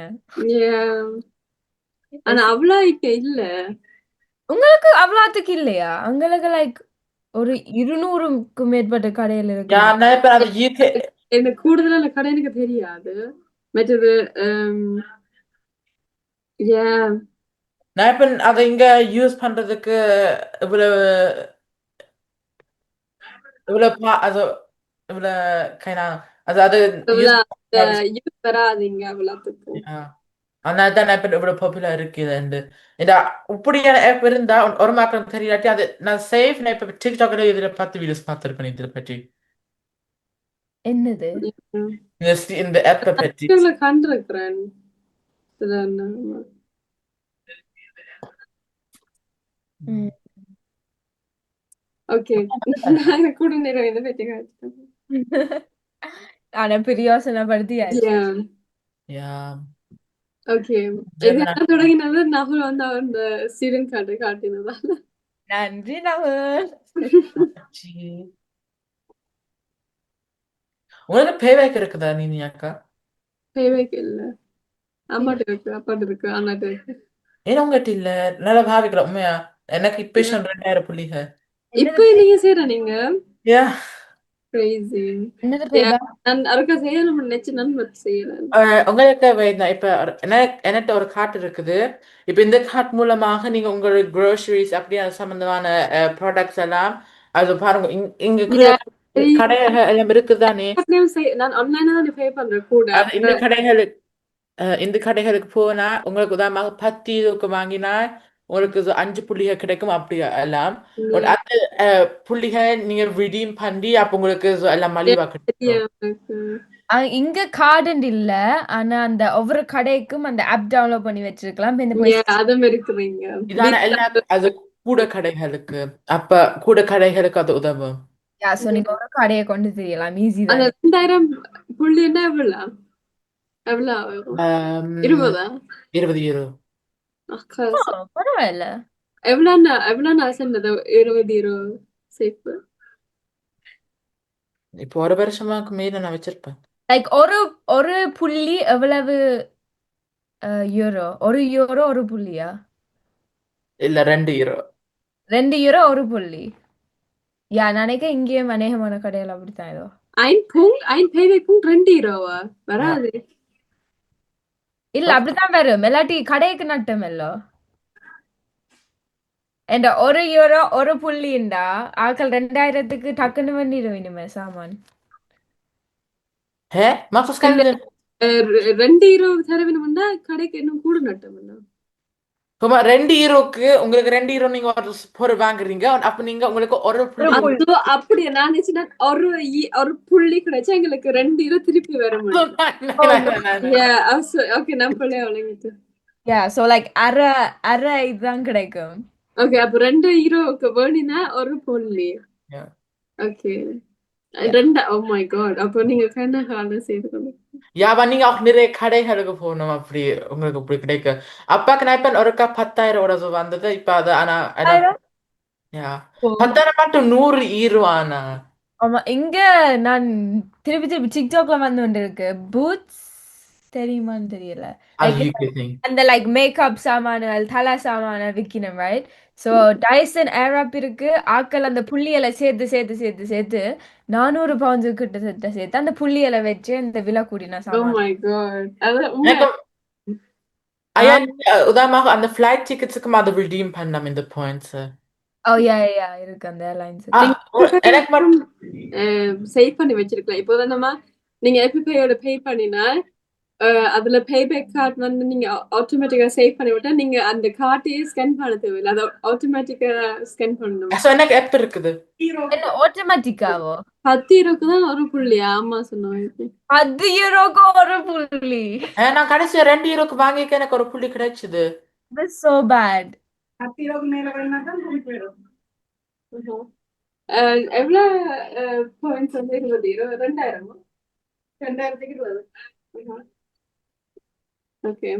ஆனா அவ்வளவு இல்ல. உங்களுக்கு அவ்வளோத்துக்கு இல்லையா? உங்களுக்கு லைக் ஒரு 200க்கும் மேற்பட்ட கடைகள் இருக்கு. Ja, நான் இப்ப அது UK எனக்கு கூடுதலான கடை எனக்கு தெரியாது. மற்றது நான் இப்ப அதை இங்க யூஸ் பண்றதுக்கு இவ்வளவு also இவ்வளவு keine Ahnung. Also அது யூஸ் யூஸ் வராதீங்க அவ்வளோத்துக்கும். அதனால தான் நான் இப்ப இவ்வளவு பாப்புலர் இருக்குதுண்டு. இந்த இப்படியான ஆப் இருந்தா ஒரு மாற்றம் தெரியாட்டி அது நான் சேஃப் நான் இப்ப டிக்டாக்ல இதுல 10 வீடியோஸ் பார்த்திருப்பேன் இதை பற்றி. என்னது? இந்த ஆப்பை பற்றி கண்டிருக்கிறேன். ஓகே கூட நேரம் இதை பற்றி ஆனா பிரியோசனப்படுத்தியாச்சு. ஓகே இதெல்லாம் தொடங்கினது நகுல் வந்து அவர் இந்த ஸ்டூடெண்ட் கார்டை காட்டினதால நன்றி நகுல். உங்களுக்கு பேவேக் இருக்குதா நீ அக்கா? பேவேக் இல்ல, அம்மாட்ட இருக்கு, அப்பாட்ட இருக்கு, அண்ணாட்ட இருக்கு. ஏன்னா உங்ககிட்ட இல்ல? நல்லா பாவிக்கிறோம் உண்மையா. எனக்கு இப்ப 2000 புள்ளிக. இப்ப நீங்க செய்யற நீங்க யா கிரேசி. என்னது பேபா? நான் அறுக்க செய்யணும் நினைச்சு நான் செய்யறேன். உங்களுக்கு வேணும் இப்ப என்கிட்ட ஒரு கார்ட் இருக்குது. இப்ப இந்த கார்ட் மூலமாக நீங்க உங்களோட groceries அப்படியே சம்பந்தமான ப்ராடக்ட்ஸ் எல்லாம் அது பாருங்க இங்க கடைகள் எல்லாம் இருக்குதானே. நான் ஆன்லைன்ல தான் பே பண்றேன் கூட. இந்த கடைகளுக்கு போனா உங்களுக்கு உதாரணமாக 10 இதுக்கு வாங்கினா உங்களுக்கு 5 புள்ளிகள் கிடைக்கும். அப்படியா எல்லாம் அந்த புள்ளிகள் நீங்க redeem பண்ணி அப்ப உங்களுக்கு எல்லாம் மலிவா கிடைக்கும். இங்க கார்டன் இல்ல, ஆனா அந்த ஒவ்வொரு கடைக்கும் அந்த ஆப் டவுன்லோட் பண்ணி வச்சிருக்கலாம். அதுவும் இருக்குறீங்க இதான எல்லாத்துக்கும் அது கூட கடைகளுக்கு அப்ப கூட கடைகளுக்கு அது உதவும். சோ நீங்க ஒரு கடையை கொண்டு தெரியலாம் ஈஸி தான். 2000 புள்ளி என்ன எவ்வளவு 20 €20. பரவாயில்ல. எவ்வளவு நான் சொன்னது 20 சேஃப். இப்போ ஒரு வருஷமாக்கு மேல நான் வச்சிருப்பேன். லைக் ஒரு புள்ளி எவ்வளவு யூரோ? €1 ஒரு புள்ளியா? இல்ல €2. €2 ஒரு புள்ளி. நினைக்கிறேன் இங்கேயும் அநேகமான கடைகள் அப்படித்தான் ஏதோ. €2 வராது. இல்ல அப்படித்தான் வரும். இல்லாட்டி கடைக்கு நட்டம் இல்ல. என்ற €1 ஒரு புள்ளிண்டா ஆக்கள் 2000க்கு டக்குன்னு பண்ணிடுவேணுமே சாமான். Macht das keinen Sinn? €2 தரவேணும்னா கடைக்கு இன்னும் கூட நட்டம். சும்மா €2க்கு உங்களுக்கு €2 நீங்க ஒரு பொருள் வாங்குறீங்க. அப்ப நீங்க உங்களுக்கு ஒரு புள்ளி அப்படியே நான் நினைச்சேன் ஒரு புள்ளி கிடைச்சா எங்களுக்கு €2 திருப்பி வர முடியும். ஓகே நான் பிள்ளைய வழங்கிட்டு. சோ லைக் அரை இதுதான் கிடைக்கும். ஓகே அப்ப €2க்கு வேணும்னா ஒரு புள்ளி. ஓகே 2 oh my god அப்ப நீங்க கண்ணகால செய்து aber நீங்க auch நிறைய கடைகளுக்கு போகணும் அப்படி உங்களுக்கு இப்படி கிடைக்கும். அப்பாக்கு நான் இப்ப ஒருக்கா 10,000 oder so வந்தது. இப்ப அது ஆனா 10,000 மட்டும் €100 ஆனா. ஆமா இங்க நான் திருப்பி டிக்டாக்ல வந்து கொண்டிருக்கு. பூட்ஸ் தெரியுமான்னு தெரியல. அந்த லைக் மேக்கப் சாமான்கள் தலை சாமான விக்கணும் ரைட். ஸோ டைசன் ஏரப் இருக்கு. ஆக்கள் அந்த புள்ளியலை சேர்த்து சேர்த்து சேர்த்து சேர்த்து £400 கிட்ட சேர்த்து அந்த புள்ளியலை வச்சு அந்த விலை கூடின சாமான். உதாரணமாக அந்த ஃபிளைட் டிக்கெட்ஸுக்கும் அதை redeem பண்ணலாம் இந்த பாயிண்ட்ஸ். இருக்கு அந்த ஏர்லைன்ஸ். எனக்கு மட்டும் சேவ் பண்ணி வச்சிருக்கலாம். இப்போதான் நம்ம நீங்க FPayயோட பே பண்ணினா அதுல பேபேக் கார்டு வந்து நீங்க ஆட்டோமேட்டிக்கா சேவ் பண்ணி விட்டா நீங்க அந்த கார்டையே ஸ்கேன் பண்ண தேவையில்லை. அதை ஆட்டோமேட்டிக்கா ஸ்கேன் பண்ணணும். எனக்கு ஆப் இருக்குது. என்ன ஆட்டோமேட்டிக்காவோ? €10க்கு தான் ஒரு புள்ளியா? ஆமா சொன்னாங்க. €10க்கு ஒரு புள்ளி. நான் கடைசியா €2க்கு வாங்கிக்க எனக்கு ஒரு புள்ளி கிடைச்சது. That's so bad. €10க்கு மேல வேணா தான் புள்ளி போயிடும். எவ்வளவு பாயிண்ட்ஸ் வந்து 20,000 2000க்கு 20. ஓகே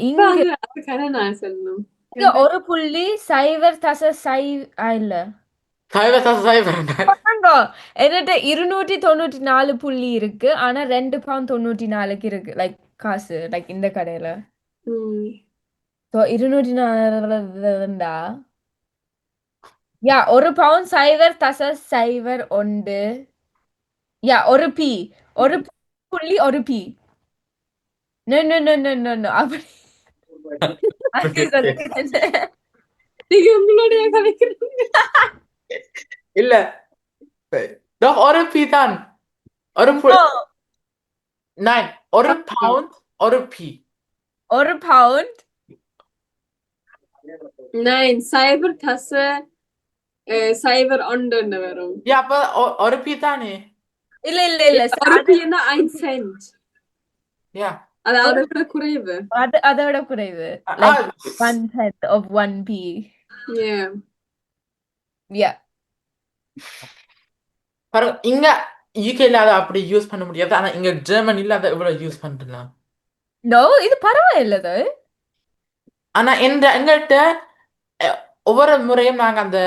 இங்க நான் சொல்லணும். இங்க ஒரு புள்ளி 0.0 இல்ல என்கிட்ட 294 புள்ளி இருக்கு. ஆனா £2.94 இருக்கு லைக் காசு லைக் இந்த கடையில. So 240 yeah 1 pound 0.01 yeah 1p 1.1p no no no no no no அப்படி அப்படி சொல்லுங்க. நீங்க உங்களுடைய கலைக்கிறீங்க. இல்ல doch ஒரு p தான் ஒரு No, nein ஒரு pound ஒரு p 1 pound Nein, Cybertasse, Cyber Onde வரும். ja aber ஒரு p தானே இல்ல இல்ல இல்ல ஒரு பீனா 1 சென்ட். ja அது அதை விட குறைவு. அதோட குறைவு ah, like 1/10 of 1p. Yeah. Yeah. பாருங்க இங்க யூகேல அதை அப்படி யூஸ் பண்ண முடியாது ஆனா இங்க ஜெர்மனில அதை இவ்வளவு யூஸ் பண்ணலாம் No, இது பரவாயில்ல though. ஆனா எங்கள்கிட்ட ஒவ்வொரு முறையும் நாங்க அந்த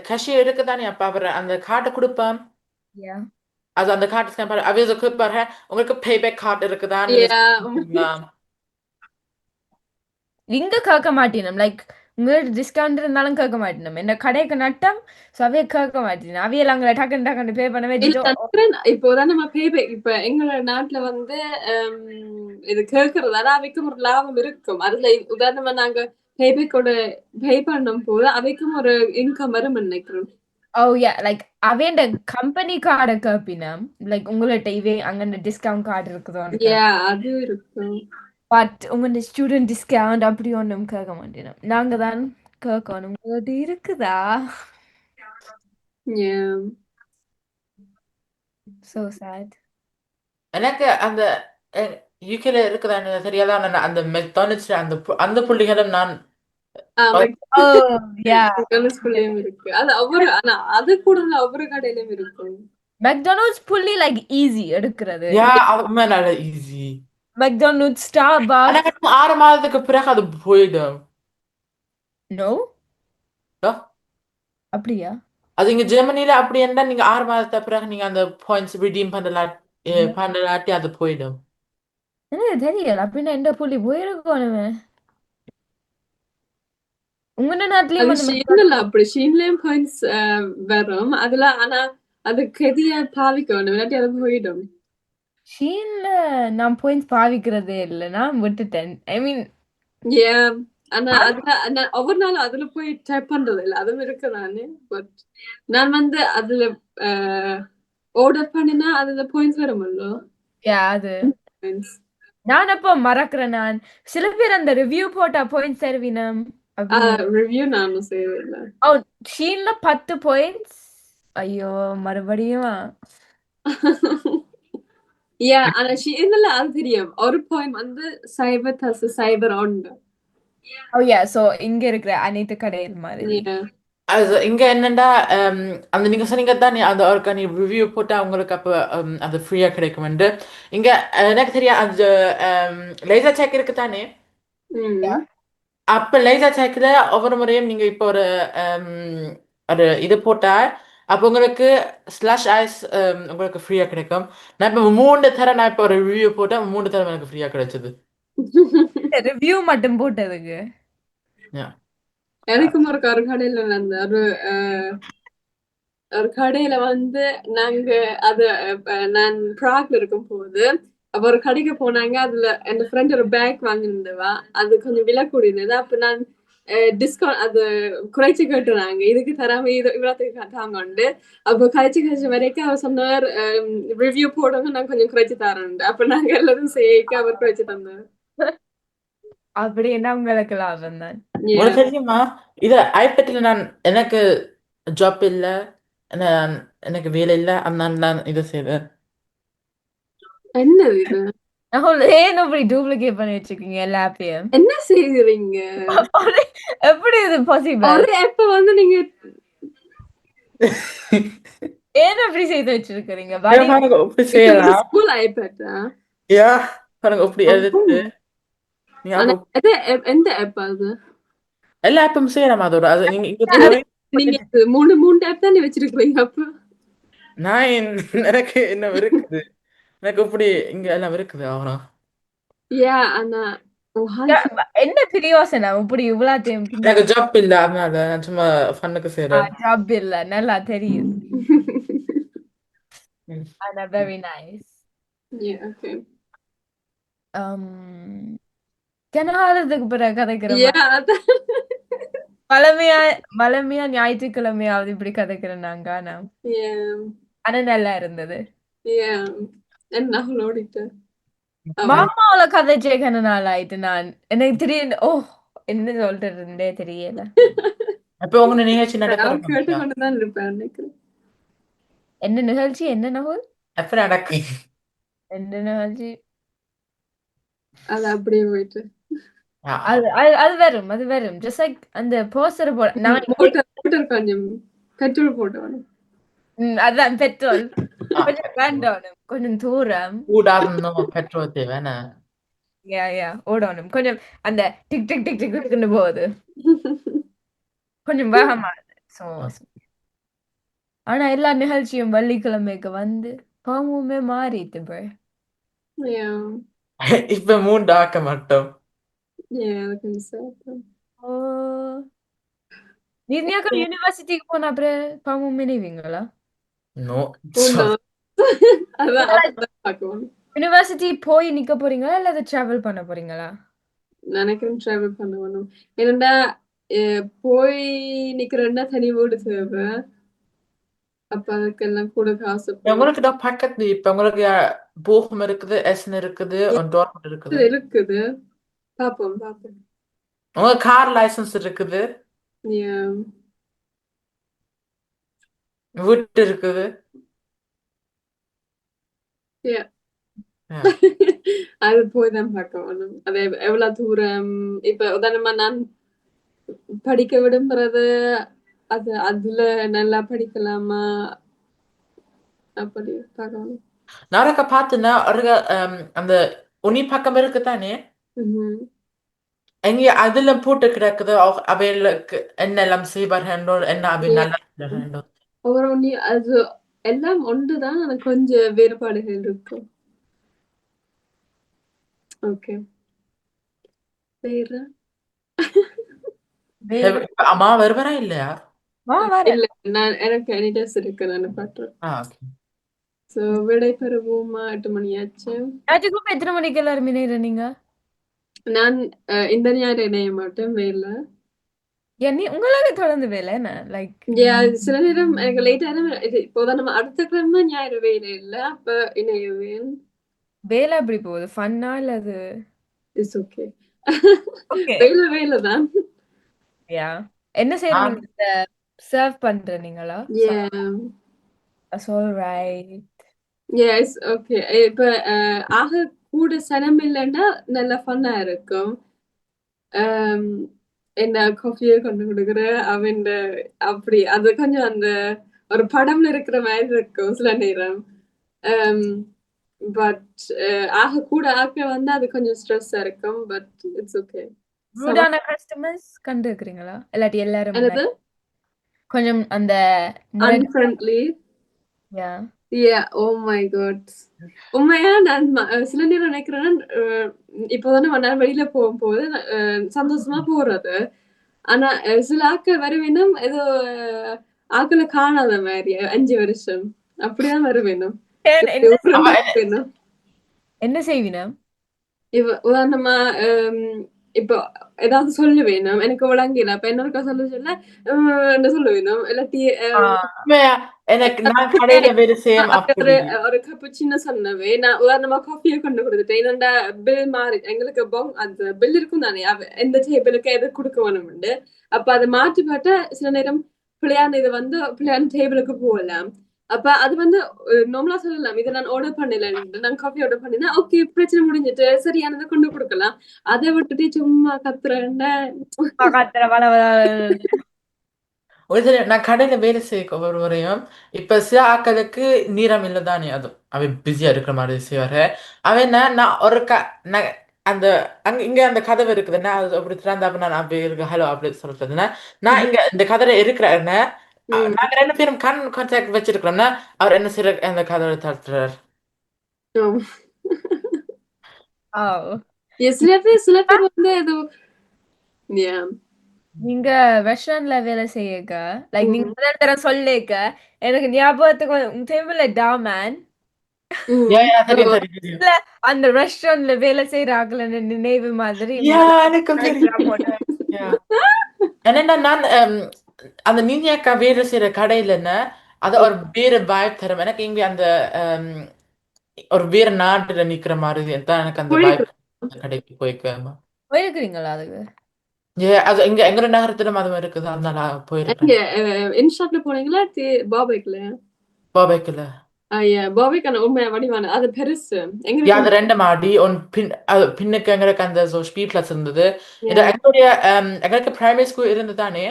கஷியர் இருக்குதானே அப்ப அவர் அந்த கார்டை கொடுப்போம் Yeah. அது அந்த கார்டு ஸ்கேன் பண்ண அவைய கூப்பிடுற உங்களுக்கு பேபேக் கார்டு இருக்குதா நீங்க Yeah. கொடுக்கலாம். இங்க கேட்க மாட்டேனும் லைக் உங்களுக்கு டிஸ்கவுண்ட் இருந்தாலும் கேட்க மாட்டேனும் என்ன கடைக்கு நட்டம் ஸோ அவைய கேட்க மாட்டேன் அவையெல்லாம் அங்கே டக்குன்னு டக்குன்னு பே பண்ண இல்ல, வச்சுட்டோம். இப்போதான் நம்ம பேபேக் இப்ப எங்களோட நாட்டுல வந்து இது கேட்கறதால அவைக்கும் ஒரு லாபம் இருக்கும். அதுல உதாரணமா நாங்க பேபேக்கோட பே பண்ணும் போது அவைக்கும் ஒரு இன்கம் வரும் நினைக்கிறோம். ஓ யா லைக் அவையண்ட கம்பெனி கார்டை கேட்பினம் லைக் உங்கள்கிட்ட இவே அங்கே டிஸ்கவுண்ட் கார்டு இருக்குதோன்னு Yeah, அது இருக்கும். பட் உங்க ஸ்டூடெண்ட் டிஸ்கவுண்ட் அப்படி ஒன்றும் கேட்க மாட்டேனோம் நாங்க தான் கேட்கணும் உங்கள்கிட்ட இருக்குதா. Yeah. So sad. எனக்கு அந்த யூகேல இருக்குதான்னு தெரியாத ஆனா அந்த மெக்டானிக்ஸ் அந்த புள்ளிகளும் நான் Oh yeah. McDonald's-குள்ளேயும் இருக்கு. அது ஆனா அது கூட ஒவ்வொரு கடையிலும் இருக்கும். மெக்டானல்ட்ஸ் புள்ளி லைக் ஈஸி எடுக்கிறது. யா அது நல்ல ஈஸி மெக்டானல்ட்ஸ் ஆனா ஸ்டார்பக்ஸ் 6 மாதத்துக்கு பிறகு அது போயிடும் நோ ஆ? அப்படியா அது இங்க ஜெர்மனில அப்படி இருந்தா நீங்க 6 மாதத்துக்கு பிறகு நீங்க அந்த பாயிண்ட்ஸ் redeem பண்ணலாட்டி அது போயிடும் எனக்கு தெரியல அப்படின்னா எந்த புள்ளி போயிருக்கோனுமே உங்க நாட்டிலயும் அது அந்த ஷீன்ல அப்படி ஷீன்லயும் பாயிண்ட்ஸ் வரும். அதுல ஆனா அது கெதியா பாவிக்கணும் இல்லாட்டி அது போயிடும். ஷீன்ல நான் பாயிண்ட்ஸ் பாவிக்கிறதே இல்லை நான் விட்டுட்டேன் ஐ மீன் Yeah. ஆனா அதுல ஒவ்வொரு நாளும் அதுல போய் டைப் பண்றது இல்ல அதுவும் இருக்கு நானு. பட் நான் வந்து அதுல ஆர்டர் பண்ணினா அதுல பாயிண்ட்ஸ் வருமல்லோ. அது Points. நான் அப்போ மறக்கிறேன் நான் சில பேர் அந்த ரிவ்யூ போட்டா பாயிண்ட்ஸ் தருவினம் ரிவ்யூ நானும் செய்யல. ஓ ஷீன்ல 10 பாயிண்ட்ஸ் ஐயோ மறுபடியும் ஆனா ஷீன்ல அது தெரியும். ஒரு பாயிண்ட் வந்து சைபர் தஸ் சைபர் ஆண்டு. ஓ யா சோ இங்க இருக்கிற அனைத்து கடைகள் மாதிரி அது இங்க என்னன்னா அந்த நீங்க சொன்னீங்க தான் அந்த ஒருக்கா நீ ரிவ்யூ போட்டா உங்களுக்கு அப்ப அது ஃப்ரீயா கிடைக்கும்ண்டு இங்க எனக்கு தெரியும் அந்த லேசர் செக் இருக்கு தானே அப்ப லேசர் செக்ல ஒவ்வொரு முறையும் நீங்க இப்போ ஒரு இது போட்டா அப்போ உங்களுக்கு ஸ்லாஷ் ஐஸ் உங்களுக்கு ஃப்ரீயா கிடைக்கும் நான் இப்போ 3 தரம் நான் இப்போ ஒரு ரிவ்யூ போட்டா 3 தரம் எனக்கு ஃப்ரீயா கிடைச்சது ரிவ்யூ மட்டும் போட்டதுக்கு எனக்கும் ஒரு கடையில நடந்த ஒரு கடையில வந்து நாங்க அது நான் ப்ராக்ல இருக்கும் போது அப்ப ஒரு கடைக்கு போனாங்க அதுல என் ஃப்ரெண்ட் ஒரு பேக் வாங்கியிருந்தவா அது கொஞ்சம் விலை கூடியிருந்தது. அப்ப நான் டிஸ்கவுண்ட் அது குறைச்சு கேட்டுறாங்க இதுக்கு தராம இவ்வளோத்துக்கு தாங்கண்டு அப்போ கழிச்சு வரைக்கும் அவர் சொன்னார் ரிவ்யூ போடுங்க நான் கொஞ்சம் குறைச்சு தரேன். அப்ப நாங்க எல்லாரும் சேர்க்க அவர் குறைச்சு தந்தார். அப்படி என்ன உங்களுக்கு லாபம் தான் உங்களுக்கு தெரியுமா இது ஐபேட்ல நான் எனக்கு ஜாப் இல்ல எனக்கு வேலை இல்ல அதனால நான் இதை செய்வேன் என்னது இது ஏன் அப்படி டூப்ளிகேட் பண்ணி வச்சிருக்கீங்க எல்லா ஆப்பையும் என்ன செய்யறீங்க எப்படி இது பாசிபிள் ஒரு ஆப் வந்து நீங்க ஏன் அப்படி செய்து வச்சிருக்கீங்க அப்படி செய்யலாம் ஸ்கூல் ஐபேட்டா பாருங்க அப்படி எடுத்து எந்த ஆப் அது எல்லா ஆப்பும் செய்யலாம் அதோட அது நீங்க நீங்க மூணு ஆப் தானே வச்சிருக்கீங்க அப்ப நான் எனக்கு என்ன இருக்குது எனக்கு இப்படி இங்க எல்லாம் இருக்குது அவனா ஆனா என்ன பிரயோசனம் இப்படி இவ்வளோத்தையும் எனக்கு ஜாப் இல்ல அதனால நான் சும்மா ஃபன்னுக்கு செய்றேன். ஜாப் இல்ல நல்லா தெரியுது. ம். ஆனா வெரி நைஸ். Yeah, okay. கனகாலத்துக்கு பிறகு கதைக்கிறோமா? Yeah, அதான். பழமையா பழமையா ஞாயிற்றுக்கிழமையாவது இப்படி கதைக்கிறேன் நாங்க. Yeah, ஆனா நல்லா இருந்தது. yeah. என்ன ஓடிட்டு மாமாவோட கதைச்சே கன நாள் ஆயிட்டு நான் எனக்கு திடீர்னு என்ன சொல்லிட்டு இருந்தே தெரியல. அப்ப உங்க நிகழ்ச்சி அவன் நடக்கிறோம். கேட்டு கொண்டுதான் இருப்பேன் நினைக்கிறேன். என்ன நிகழ்ச்சி? என்ன நகல்? எப்ப நடக்கு? என்ன நிகழ்ச்சி? அது அப்படியே போயிட்டு அது வரும் அது வரும். ஜஸ்ட் லைக் அந்த போஸ்டர் போட நான் மோட்டர் கொஞ்சம் பெட்ரோல் போட்டு அதான் பெட்ரோல் கொஞ்சம் வேண்டாம் கொஞ்சம் தூரம் கூடாதுன்னு பெட்ரோல் தேவைன்னா ஓடணும் கொஞ்சம் அந்த டிக் டிக் டிக் டிக் டிக்னு போகுது கொஞ்சம் வேகமா. ஆனா எல்லா நிகழ்ச்சியும் வெள்ளிக்கிழமைக்கு வந்து பாவமே மாறிட்டு bro. Yeah, இப்ப 3 ஆக்க மாட்டோம். yeah, அது கொஞ்சம் sad. ஓ நீங்க யூனிவர்சிட்டிக்கு போன அப்புறம் பாவம் நினைவீங்களா? நோ. Oh no. அதான் அப்பதான் பார்க்கணும். யூனிவர்சிட்டி போய் நிக்க போறீங்களா இல்ல அதை டிராவல் பண்ண போறீங்களா? நினைக்கிறேன் டிராவல் பண்ணணும். ஏன்னா போய் நிக்கிறேன்னா தனி வீடு தேவை. அப்ப அதுக்கெல்லாம் கூட காசு உங்களுக்கு தான் பக்கத்துல இப்ப உங்களுக்கு போகம் இருக்குது, எஸ்ன் இருக்குது, டார்மண்ட் இருக்குது. இருக்குது. பாப்போம். உங்க கார் லைசன்ஸ் இருக்குது, Yeah. வீட்டு இருக்குது. Yeah. Yeah. அது போய் தான் பார்க்கணும். அது எவ்வளவு தூரம் இப்ப உதாரணமா நான் படிக்க விரும்புறது அது அதுல நல்லா படிக்கலாமா அப்படி பார்க்கணும். நாளைக்கு பார்த்தேன்னா ஒரு அந்த உனி பக்கம் இருக்குதானே, எங்க அதுல போட்டு கிடக்குது அவைகளுக்கு என்னெல்லாம் செய்வார்கள், என்ன அவை நல்லா ஒவ்வொரு அது எல்லாம் ஒன்றுதான், ஆனா கொஞ்சம் வேறுபாடுகள் இருக்கும். ஓகே வேற அம்மா வருவாரா இல்லையா? இல்ல நான் எனக்கு எனி டெஸ்ட் இருக்கு நான் பாக்குறேன். சோ விடை பெறுவோமா? 8 மணி ஆச்சு. ஞாயிற்றுக்கிழமை எத்தனை மணிக்கு எல்லாரும் இணையறீங்க? நான் இந்த ஞாயிறு இணைய மாட்டேன் வேலை. உங்களுக்கு தொடர்ந்து வேலை என்ன லைக் சில நேரம் எனக்கு லேட் ஆயிடும். இப்போதான் நம்ம அடுத்த கிழமை ஞாயிறு வேலை இல்ல, அப்ப இணையவேன். வேலை எப்படி போகுது? ஃபன்னா இல்ல அது? It's okay. வேலை தான். யா என்ன செய்றீங்க? சர்வ் பண்றீங்களா? That's all right. Yes, okay. இப்ப ஆக கூட சனம் இல்லைன்னா நல்ல ஃபன்னா இருக்கும். என்ன காஃபியை கொண்டு கொடுக்குற அவன் அப்படி அது கொஞ்சம் அந்த ஒரு படம்ல இருக்கிற மாதிரி இருக்கும் சில நேரம். பட் ஆக கூட ஆக்க வந்து அது கொஞ்சம் ஸ்ட்ரெஸ்ஸா இருக்கும். But it's okay. ரூடான கஸ்டமர்ஸ் கண்டுக்கிறீங்களா? இல்லாட்டி எல்லாரும் என்னது கொஞ்சம் அந்த unfriendly? Yeah, oh my god. உண்மையா நான் சில நேரம் நினைக்கிறேன், இப்போதானே நான் வெளியில போகும்போது சந்தோஷமா போறது. ஆனா சில ஆக்கள் வருவேனும் ஏதோ ஆக்களை காணாத மாதிரி 5 வருஷம் அப்படிதான் வருவேனும். என்ன செய்வீனா? உதாரணமா இப்போ ஏதாவது சொல்ல வேணும், எனக்கு விளங்கல, அப்ப என்னக்கா சொல்ல என்ன சொல்ல வேணும், இல்லாட்டி ஒரு கப்பு சின்ன சொன்னவே நான் உதாரணமா காஃபியை கொண்டு கொடுத்துட்டேன். என்னண்டா பில் மாறி எங்களுக்கு அந்த பில் இருக்கும் தானே, எந்த டேபிளுக்கு எது கொடுக்க வேணும்ண்டு. அப்ப அதை மாற்றி பார்த்தா சில நேரம் பிள்ளையான இது வந்து பிள்ளையான டேபிளுக்கு போகலாம். அப்ப அது வந்து நார்மலா சொல்லலாம், இதை நான் ஆர்டர் பண்ணல, நான் காஃபி ஆர்டர் பண்ணினா ஓகே பிரச்சனை முடிஞ்சிட்டு சரியானதை கொண்டு கொடுக்கலாம். அதை விட்டுட்டு சும்மா கத்துறேன்னா நான் கடையில வேலை செய்ய ஒருவரையும் இப்ப சில ஆக்களுக்கு நீரம் இல்லதானே, அதுவும் அவன் பிஸியா இருக்கிற மாதிரி செய்வாரு. அவன் நான் ஒரு அந்த இங்க அந்த கதவு இருக்குதுன்னா அது அப்படி திறந்தாப்ப நான் அப்படி இருக்கு ஹலோ அப்படி சொல்றதுன்னா நான் இங்க இந்த கதையில இருக்கிறேன்னா நாங்க 2 பேரும் கண் கான்டாக்ட் வச்சிருக்கிறோம்னா அவர் என்ன செய்யற அந்த கதவை தட்டுறாரு. சில பேர் வந்து ஏதோ yeah. நீங்க ரெஸ்டாரண்ட்ல வேலை செய்யக்க லைக் நீங்க ம். முதல் தடவை சொல்லிக்க எனக்கு ஞாபகத்துக்கு உங்க தேவையில்ல டாமேன் யா தெரியும் ஓ, தெரியும் இல்ல அந்த ரெஸ்டாரண்ட்ல வேலை செய்யறாங்கள நினைவு மாதிரி யா எனக்கும் தெரியும் யா ஏன்னா நான் அந்த நீனியாக்கா வேலை செய்யற கடையிலன்னு அது ஒரு வேற வைப் தரும் எனக்கு இங்க அந்த ஹம், ஒரு வேற நாட்டுல நிக்கிற மாதிரி தான் எனக்கு அந்த வைப் போயிருக்கிறேன். கடைக்கு போய்க்க போயிருக்கிறீங்களா அதுக்கு ஏ அது இங்க எங்க நகரத்திலும் அது இருக்குது அதனால போயிருக்கேன் இன்ஷாட்ல போனீங்களா பாபேக்ல பாபேக்கில் பாபேக்கான உண்மை வடிவான அது பெருசு எங்க Ja, அது 2 மாடி und பின்னுக்கு எங்களுக்கு அந்த so Spielplatz இருந்தது. Yeah. எங்களுக்கு பிரைமரி ஸ்கூல் இருந்தது தானே.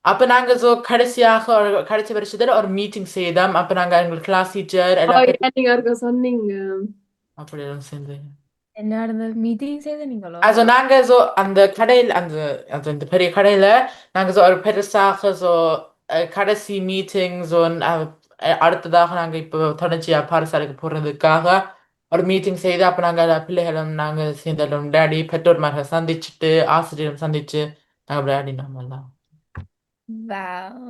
அப்ப நாங்க so கடைசி வருஷத்துல ஒரு மீட்டிங் செய்தோம். அப்ப நாங்க எங்க கிளாஸ் டீச்சர் எல்லாம் பேர் நீங்க இருக்க சொன்னீங்க அப்படி எல்லாம் சேர்ந்து. என்ன நடந்தது மீட்டிங் செய்த நீங்களோ Also நாங்க so அந்த கடையில் also இந்த பெரிய கடையில நாங்க so ஒரு பெருசாக so கடைசி மீட்டிங் so அடுத்ததாக நாங்க இப்போ தொடர்ச்சியா பாடசாலைக்கு போறதுக்காக ஒரு மீட்டிங் செய்து அப்ப நாங்க பிள்ளைகளும் நாங்க சேர்ந்தோம் டேடி பெற்றோர்மார்கள் சந்திச்சுட்டு ஆசிரியரும் சந்திச்சு நாங்க விளையாடினோம் எல்லாம் வாவ்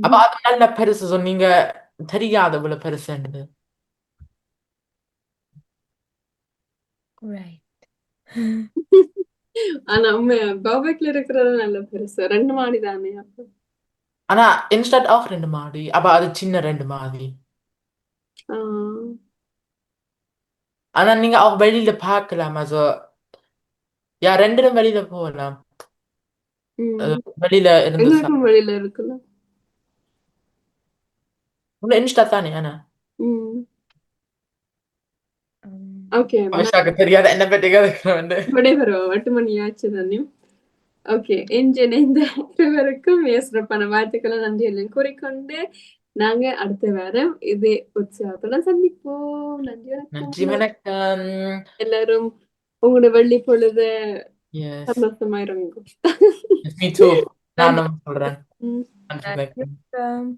அப்ப அது நல்ல பெருசு so நீங்க தெரியாத இவ்வளவு பெருசுன்றது ரைட் ஆனா உண்மை பாபேக்ல இருக்கிறது நல்ல பெருசு 2 மாடி தானே அப்ப ஆனா இன்ஸ்டாட் auch 2 மாடி அப்ப அது சின்ன 2 மாடி ஆ. ஆனா நீங்க auch வெளியில பார்க்கலாம் also ja ரெண்டிலும் வெளியில போகலாம் ம். வெளியில இருந்து எங்களுக்கும் வெளியில இருக்குல்ல உள்ள இன்ஸ்டாட் தானே ஆனா ஓகே அவஷாக்கு தெரியாத என்ன பற்றி கதைக்கிறோம் விடைபெறுவோம் 8 மணி ஆச்சு தானே ஓகே இணைந்த இருவருக்கும் சிறப்பான வாழ்த்துக்களை நன்றி கூறிக்கொண்டு நாங்க அடுத்த வாரம் இதே உற்சாகத்துடன் சந்திப்போம் நன்றி நன்றி வணக்கம் வணக்கம் எல்லாரும் உங்களோட வெள்ளி பொழுது yes சந்தோஷமாயிருங்க me too நானும் சொல்றேன் ம். நன்றி வணக்கம் வணக்கம்